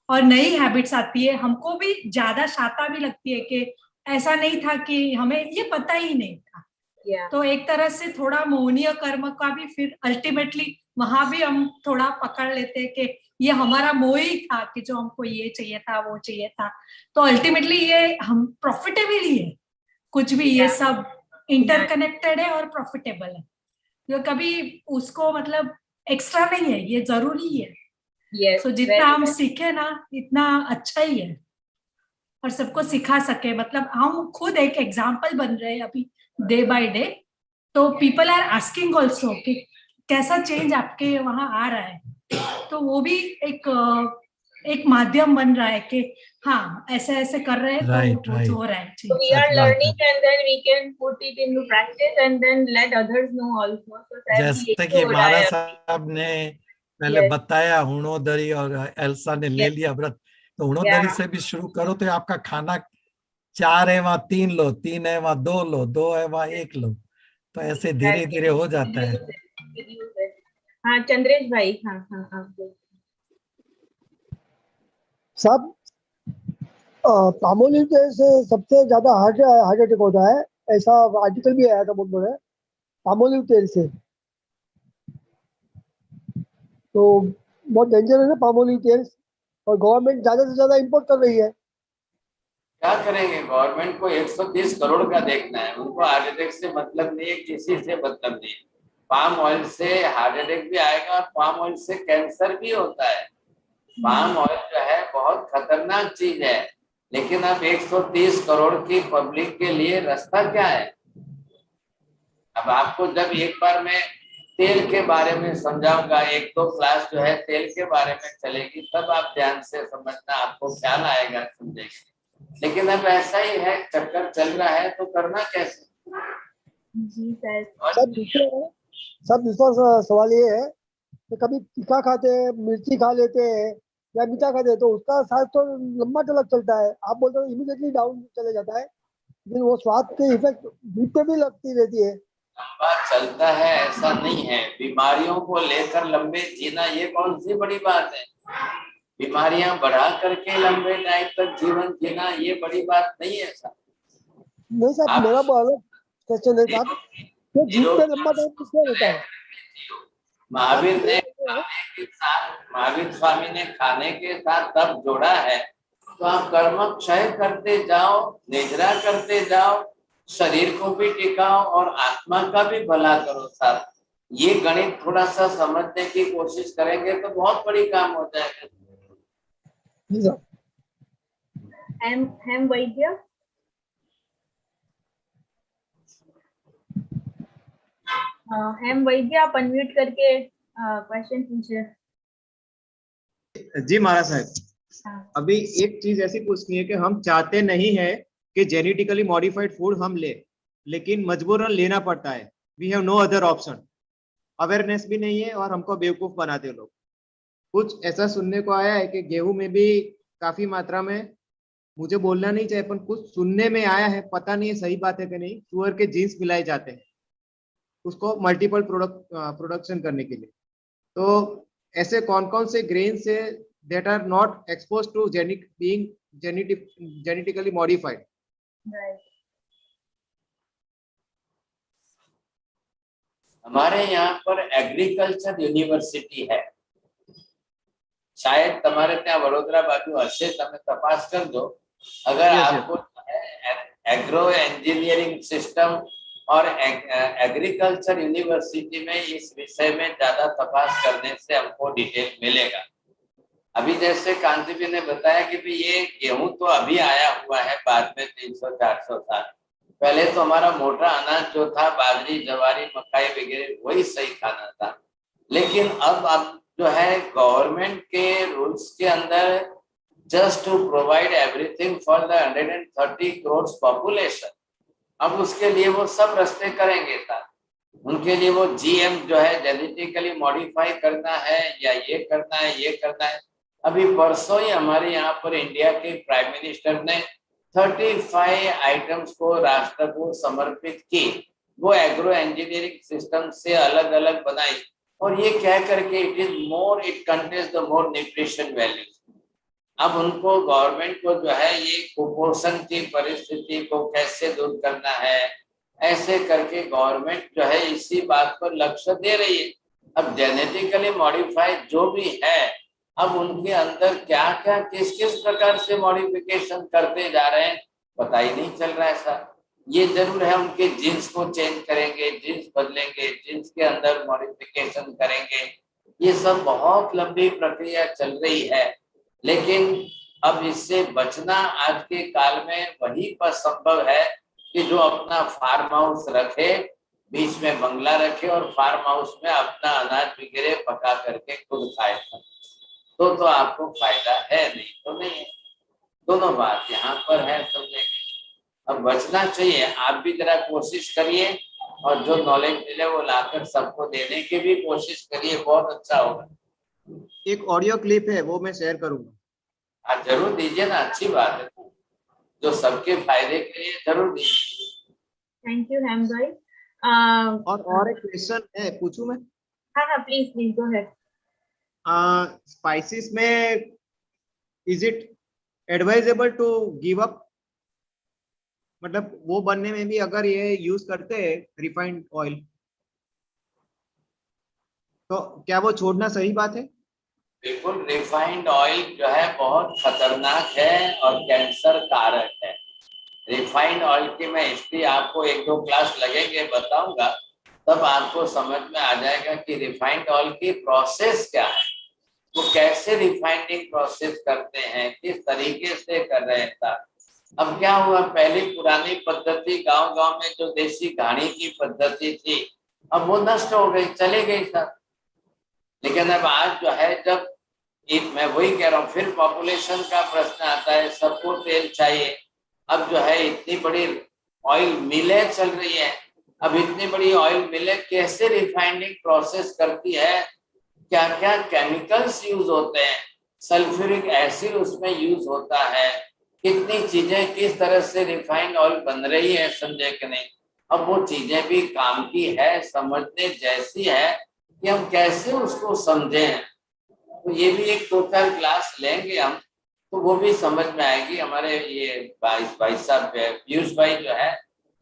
G: और नई हैबिट्स आती है। हमको भी ज्यादा शाता भी लगती है कि ऐसा नहीं था, कि हमें ये पता ही नहीं था। तो एक तरह से थोड़ा मोहनीय कर्म का भी फिर अल्टीमेटली वहां भी हम थोड़ा पकड़ लेते हैं कि ये हमारा मोह ही था कि जो हमको ये चाहिए था वो चाहिए था। तो अल्टीमेटली ये हम प्रॉफिटेबल ही है, कुछ भी ये सब इंटरकनेक्टेड है और प्रॉफिटेबल है। तो कभी उसको मतलब एक्स्ट्रा नहीं है, ये जरूरी है। So, जितना हम सीखे ना इतना अच्छा ही है। और सबको सिखा सके, मतलब हम खुद एक एग्जाम्पल बन रहे हैं अभी डे बाय डे। तो पीपल आर आस्किंग ऑल्सो कि कैसा चेंज आपके वहाँ आ रहा है, तो वो भी एक माध्यम बन रहा है कि हाँ ऐसे ऐसे कर रहे हैं
F: Right,
G: तो
F: right.
G: हो रहा है।
D: So we
F: सच
D: are
F: बात
D: learning
F: है।
D: and then we can put it into practice and then let others know also. So साहब जी
F: जैसे
D: यही
F: कि
D: हो रहा
F: महाराज
D: है अभी।
F: साहब ने पहले
D: Yes.
F: बताया हुणोदरी, और एल्सा ने ले
D: Yes.
F: लिया व्रत, तो हुणोदरी
D: Yeah.
F: से भी शुरू करो तो आपका खाना 4 है वहां 3 लो, 3 है वहां 2 लो, 2 है वहां 1 लो, तो ऐसे धीरे धीरे हो जाता है।
D: हाँ चंद्रेश भाई, हाँ हाँ आप बोलो।
H: सब पामोलिव तेल से सबसे ज्यादा हार्ट अटैक होता है, ऐसा आर्टिकल भी आया था बहुत बड़ा, पामोलिव तेल से। तो बहुत डेंजर है ना पामोलिव तेल, और गवर्नमेंट ज्यादा से ज्यादा इंपोर्ट कर रही है।
A: क्या करेंगे, गवर्नमेंट को 130 करोड़ का देखना है, उनको हार्ट अटैक से मतलब नहीं है, किसी से मतलब नहीं है। पाम ऑयल से हार्ट अटैक भी आएगा और पाम ऑयल से कैंसर भी होता है। पाम ऑयल जो है बहुत खतरनाक चीज है, लेकिन अब 130 करोड़ की पब्लिक के लिए रास्ता क्या है? अब आपको जब एक बार मैं तेल के बारे में समझाऊंगा, 1-2 क्लास जो है तेल के बारे में चलेगी, तब आप ध्यान से समझना, आपको ख्याल आएगा, समझेंगे। लेकिन अब ऐसा ही है, चक्कर चल रहा है, तो करना कैसे?
D: जी सर।
H: सब दूसरा सवाल ये है कि कभी तीखा खाते हैं, मिर्ची खा लेते हैं या मीठा खाते हैं, तो उसका स्वाद तो लंबा तक चलता है, आप बोलते हो इमीडिएटली डाउन चले जाता है, लेकिन वो स्वाद के इफेक्ट भूख पे भी लगती रहती है।
A: लंबा चलता है ऐसा नहीं है, बीमारियों को लेकर लंबे जीना ये कौन सी बड़ी बात है? बीमारियां बढ़ा करके लंबे टाइम तक जीवन जीना ये बड़ी बात नहीं है सर।
H: नहीं साहब, मेरा अलग क्वेश्चन है साहब, तो भूख पे लंबा टाइम क्यों रहता है?
A: महावीर ने खाने के साथ, महावीर स्वामी ने खाने के साथ तब जोड़ा है, तो आप कर्म क्षय करते जाओ, निद्रा करते जाओ, शरीर को भी टिकाओ और आत्मा का भी भला करो साहब। ये गणित थोड़ा सा समझने की कोशिश करेंगे तो बहुत बड़ी काम हो जाएगा।
D: हेम वैद्य, हेम वैद्य आप अनम्यूट करके क्वेश्चन पूछिए।
I: जी महाराज साहब,
D: हाँ।
I: अभी एक चीज ऐसी पूछनी है कि हम चाहते नहीं है कि जेनेटिकली मॉडिफाइड फूड हम ले, लेकिन मजबूरन लेना पड़ता है। We have no other option. Awareness भी नहीं है और हमको बेवकूफ बनाते लोग। कुछ ऐसा सुनने को आया है कि गेहूं में भी काफी मात्रा में, मुझे बोलना नहीं चाहिए पर कुछ सुनने में आया है, पता नहीं है सही बात है कि नहीं, सुअर के जीन्स मिलाए जाते हैं उसको मल्टीपल प्रोडक्शन करने के लिए। तो ऐसे कौन कौन से ग्रेन से that are not exposed to being genetically modified?
D: Right.
A: हमारे यहाँ पर एग्रीकल्चर यूनिवर्सिटी है, शायद तुम्हारे त्या वडोदरा बाजू हशे, तमे तपास कर दो। अगर
I: Yes,
A: आपको एग्रो इंजीनियरिंग सिस्टम और एग्रीकल्चर यूनिवर्सिटी में इस विषय में ज्यादा तपास करने से हमको डिटेल मिलेगा। अभी जैसे कांति जी ने बताया कि भी ये गेहूं तो अभी आया हुआ है, बाद में 300-400 साल पहले तो हमारा मोटा अनाज जो था, बाजरी, जवारी, मकाई वगैरह, वही सही खाना था। लेकिन अब जो है गवर्नमेंट के रूल्स के अंदर, just to provide everything for the 130 crore population, अब उसके लिए वो सब रास्ते करेंगे था। उनके लिए वो जीएम जो है, जेनेटिकली मॉडिफाई करना है या ये करना है, ये करना है। अभी परसों ही हमारे यहाँ पर इंडिया के प्राइम मिनिस्टर ने 35 आइटम्स को राष्ट्र को समर्पित की, वो एग्रो इंजीनियरिंग सिस्टम से अलग अलग बनाई, और ये कह करके it contains the more nutrition values. अब उनको गवर्नमेंट को जो है ये कुपोषण की परिस्थिति को कैसे दूर करना है, ऐसे करके गवर्नमेंट जो है इसी बात पर लक्ष्य दे रही है। अब जेनेटिकली मॉडिफाइड जो भी है, अब उनके अंदर क्या क्या किस किस प्रकार से मॉडिफिकेशन करते जा रहे हैं, पता ही नहीं चल रहा है सर। ये जरूर है उनके जीन्स को चेंज करेंगे, जीन्स बदलेंगे, जीन्स के अंदर मॉडिफिकेशन करेंगे, ये सब बहुत लंबी प्रक्रिया चल रही है। लेकिन अब इससे बचना आज के काल में वही पर संभव है कि जो अपना फार्म हाउस रखे, बीच में बंगला रखे और फार्म हाउस में अपना अनाज वगैरह पका करके खुद खाए, तो आपको फायदा है, नहीं तो नहीं है। दोनों बात यहाँ पर है समझे। अब बचना चाहिए, आप भी जरा कोशिश करिए और जो नॉलेज मिले वो लाकर सबको देने की भी कोशिश करिए, बहुत अच्छा होगा।
I: एक ऑडियो क्लिप है वो मैं शेयर करूंगा।
A: आप जरूर दीजिए ना, अच्छी बात है, जो सबके फायदे के लिए जरूर दीजिए।
D: थैंक यू हेम भाई।
I: और एक क्वेश्चन है, पूछूं मैं?
D: हाँ हाँ please please go ahead.
I: Spices में is it advisable to give up, मतलब वो बनने में भी अगर ये यूज करते हैं रिफाइंड ऑयल, तो क्या वो छोड़ना सही बात है?
A: बिल्कुल, रिफाइंड ऑयल जो है बहुत खतरनाक है और कैंसर कारक है। रिफाइंड ऑयल की मैं हिस्ट्री आपको 1-2 क्लास लगेंगे बताऊंगा, तब आपको समझ में आ जाएगा कि रिफाइंड ऑयल की प्रोसेस क्या है, वो कैसे रिफाइनिंग प्रोसेस करते हैं, किस तरीके से कर रहे था। अब क्या हुआ, पहली पुरानी पद्धति गांव-गांव में जो देसी घानी की पद्धति थी, अब वो नष्ट हो गई, चले गई सब। लेकिन अब आज जो है, जब मैं वही कह रहा हूँ, फिर पॉपुलेशन का प्रश्न आता है, सबको तेल चाहिए। अब जो है इतनी बड़ी ऑयल मिलें चल रही है, अब इतनी बड़ी ऑयल मिलें कैसे रिफाइनिंग प्रोसेस करती है, क्या क्या केमिकल्स यूज होते हैं, सल्फ्यूरिक एसिड उसमें यूज होता है, कितनी चीजें किस तरह से रिफाइंड ऑयल बन रही है, समझे कि नहीं। अब वो चीजें भी काम की है, समझने जैसी है कि हम कैसे उसको समझें। तो ये भी एक टोटल क्लास लेंगे हम, तो वो भी समझ में आएगी। हमारे ये भाई साहब पीयूष भाई जो है,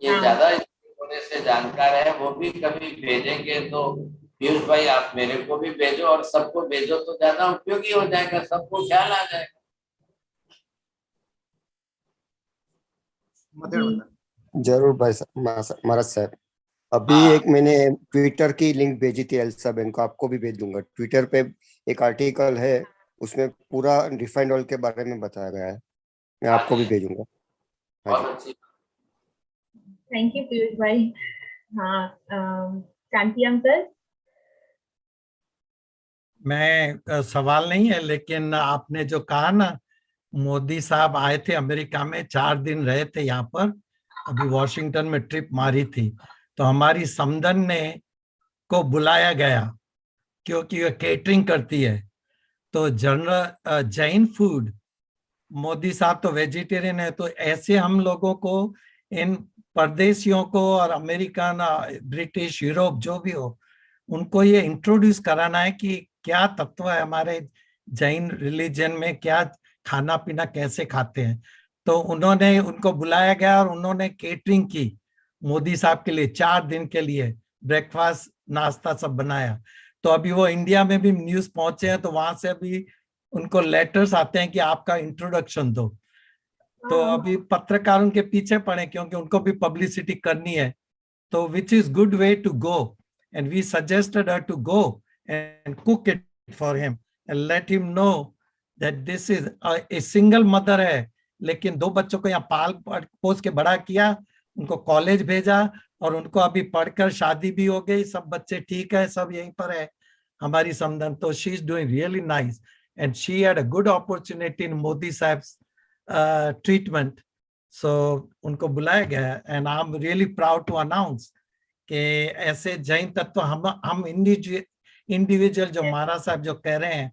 A: ये ज्यादा होने से जानकार है, वो भी कभी भेजेंगे। तो पीयूष भाई आप मेरे को भी भेजो और सबको भेजो, तो ज्यादा उपयोगी हो जाएगा, सबको ख्याल आ जाएगा।
J: जरूर भाई महाराज साहब, अभी एक मैंने ट्विटर की लिंक भेजी थी एल्सा बैंक को, आपको भी भेज दूंगा। ट्विटर पे एक आर्टिकल है, उसमें पूरा रिफाइंड ऑयल के बारे में बताया गया है, मैं आपको भी भेजूंगा।
D: थैंक यू पीयूष भाई। हाँ शांति अंकल।
F: मैं सवाल नहीं है, लेकिन आपने जो कहा ना, मोदी साहब आए थे अमेरिका में, 4 दिन रहे थे यहाँ पर, अभी वॉशिंगटन में ट्रिप मारी थी, तो हमारी समदन ने को बुलाया गया क्योंकि वह केटरिंग करती है। तो जनरल जैन फूड, मोदी साहब तो वेजिटेरियन है, तो ऐसे हम लोगों को, इन परदेशियों को और अमेरिकन, ब्रिटिश, यूरोप जो भी हो, उनको ये इंट्रोड्यूस कराना है कि क्या तत्व है हमारे जैन रिलीजन में, क्या खाना पीना कैसे खाते हैं। तो उन्होंने, उनको बुलाया गया और उन्होंने केटरिंग की मोदी साहब के लिए 4 दिन के लिए, ब्रेकफास्ट नाश्ता सब बनाया। तो अभी वो इंडिया में भी न्यूज पहुंचे हैं, तो वहां से अभी उनको लेटर्स आते हैं कि आपका इंट्रोडक्शन दो। तो अभी पत्रकार उनके पीछे पड़े क्योंकि उनको भी पब्लिसिटी करनी है। तो which is good way to go, and we suggested her to go and cook it for him and let him know that this is a single mother है, लेकिन 2 बच्चों को यहाँ पाल पोस के बड़ा किया, उनको कॉलेज भेजा और उनको अभी पढ़कर शादी भी हो गई, सब बच्चे ठीक है, सब यहीं पर है हमारी समदन। तो she is doing really nice and she had a good opportunity in Modi Sahib's treatment. So उनको बुलाया गया, and I'm really proud to announce कि ऐसे जैन तत्व हम इंडिविजुअल जो महाराज साहब जो कह रहे हैं,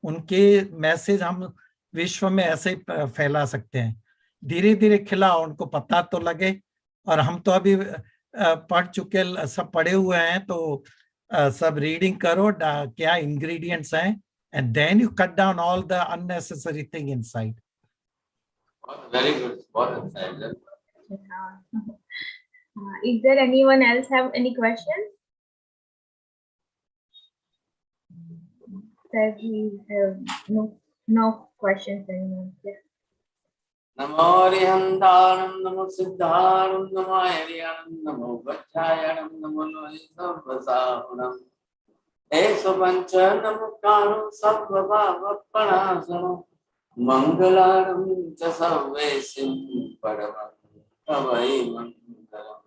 F: उनके मैसेज हम विश्व में ऐसे ही फैला सकते हैं। धीरे धीरे खिलाओ, उनको पता तो लगे। और हम तो अभी पढ़ चुके, सब पढ़े हुए हैं, तो सब रीडिंग करो क्या इंग्रेडिएंट्स हैं, and then you cut down all the unnecessary thing inside.
A: Very good.
D: Is there anyone else have any questions? Sir, we have no questions anymore. Yeah.
A: नमो हरिहंताणं नमो सिद्धाणं नमो हरियाणं नमो गच्छायणं नमो सर्वसाहुणं एष पंच नमो काणं सर्वभावपणासनं मंगलारं च सर्वेसिं परमं तवै मंगलम्।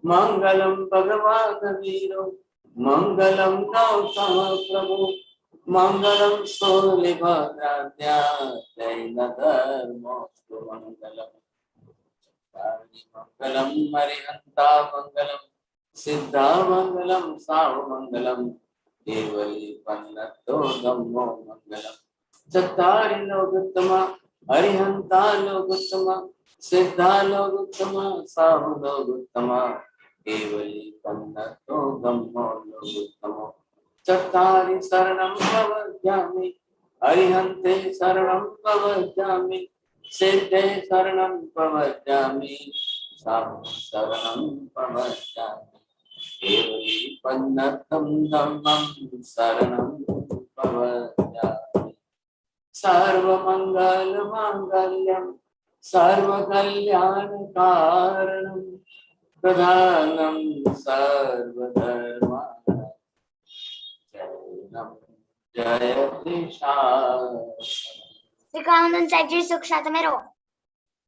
A: मंगलम भगवान वीरो मंगलम गौतम प्रभु मंगलम सूर्यभद्राद्या जैन धर्मोस्तु मंगलम। मंगलम हरिहंता मंगलम सिद्धा मंगलम साहु मंगलम केवली पन्नतो धम्मो मंगलम। चत्तारि लोकोत्तमा हरिहंता लोकोत्तमा सिद्धा लोकोत्तमा साहु लोकोत्तमा केवली पन्नतो धम्मो लोकोत्तमो। चत्तारि शरणं प्रवक्ष्यामि हरिहन्ते शरणं प्रवक्ष्यामि सिद्धे शरणं प्रवक्ष्यामि साहु शरणं प्रवक्ष्यामि केवली पन्नतं धम्मं शरणं प्रवक्ष्यामि। सर्वमंगल मांगल्यं सर्वकल्याणकारणं प्रधानं सर्वधर्माणां शरणं जयति शास्त्रम्।
K: त्रिकानंद साहेब जी सुख शांति में रहो।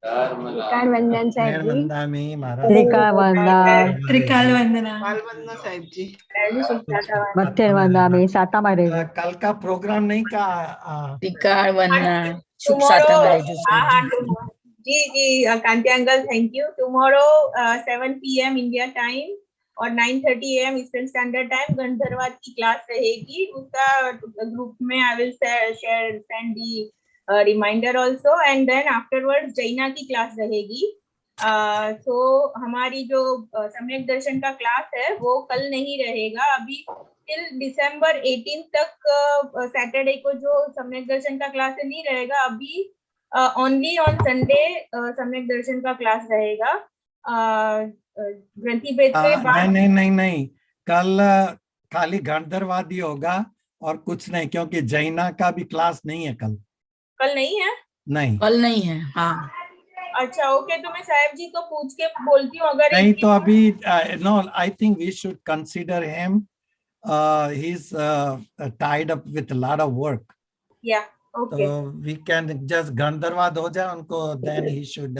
C: त्रिकाल वंदन साहेब जी।
F: वंदामी महाराज
C: त्रिकाल वंदन
G: त्रिकाल वंदना।
C: मत्थे वंदामी साता मारे
F: कल का प्रोग्राम नहीं का
B: त्रिकाल वंदना सुख
D: Tomorrow,
B: शांति में जो
D: जी जी Kanti uncle thank you. Tomorrow 7 PM India time और 9:30 AM ईस्टर्न स्टैंडर्ड टाइम गंधर्वाद की क्लास रहेगी। उसका ग्रुप में I will share send the reminder also and then afterwards Jaina की क्लास रहेगी। तो हमारी जो सम्यक दर्शन का क्लास है वो कल नहीं रहेगा। अभी टिल दिसंबर 18 तक सैटरडे को जो सम्यक दर्शन का क्लास नहीं रहेगा। अभी ओनली ऑन संडे सम्यक दर्शन का क्लास रहेगा। ग्रंथि भेद के बाद
F: नहीं कल खाली गंधर्वादी होगा और कुछ नहीं, क्योंकि जैना का भी क्लास नहीं है कल
D: नहीं है।
F: नहीं
B: कल नहीं है। हाँ
D: अच्छा ओके, तो मैं साहेब जी को पूछ के बोलती हूँ अगर
F: नहीं तो अभी no I think we should consider him he is tied up with lot of work.
D: या ओके
F: तो वी कैन जस्ट गंधर्वाद हो जाए उनको, then he should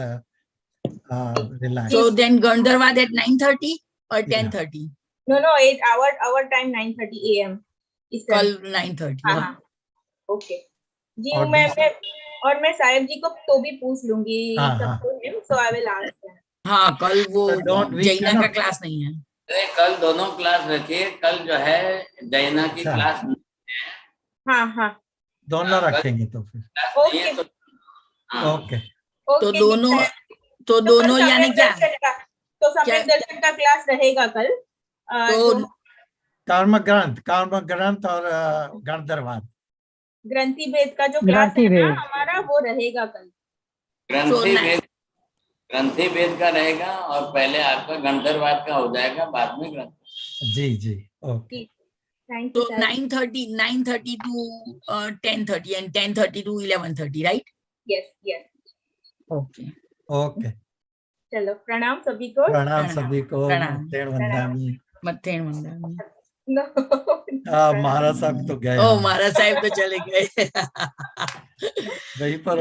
F: relax.
B: so then गंधर्वाद at 9:30 or 10:30?
D: No 8 hour time 9:30 AM
B: कल 9:30।
D: हाँ okay जी।
F: और
D: मैं साहेब जी को तो भी पूछ लूंगी सो आई विल आस्क।
B: हाँ कल वो
F: we
B: जैना का
F: cannot-
B: क्लास नहीं है।
A: अरे कल दोनों क्लास रखिए। कल जो है जैना की क्लास
D: हाँ
F: दोनों रखेंगे तो फिर
D: ओके
F: ओके।
B: तो दोनों यानी क्या?
D: तो सम्यक दर्शन का क्लास रहेगा कल।
B: तो
F: कर्म ग्रंथ और गंधर्वाद
D: ग्रंथि भेद का जो क्लास है ना हमारा वो रहेगा कल।
A: ग्रंथि भेद का रहेगा और पहले आपका गंधर्वाद का हो जाएगा, बाद में ग्रंथ।
F: जी ओके।
B: तो 9:30 to 10:30 and 10:30 to 11:30, right?
D: Yes
B: Okay.
D: चलो प्रणाम सभी को।
F: प्रणाम सभी को।
B: प्रणाम।
F: मत्थेन वंदामी।
D: No.
F: महाराज साहब तो गए।
B: महाराज साहब तो चले गए।
F: वहीं पर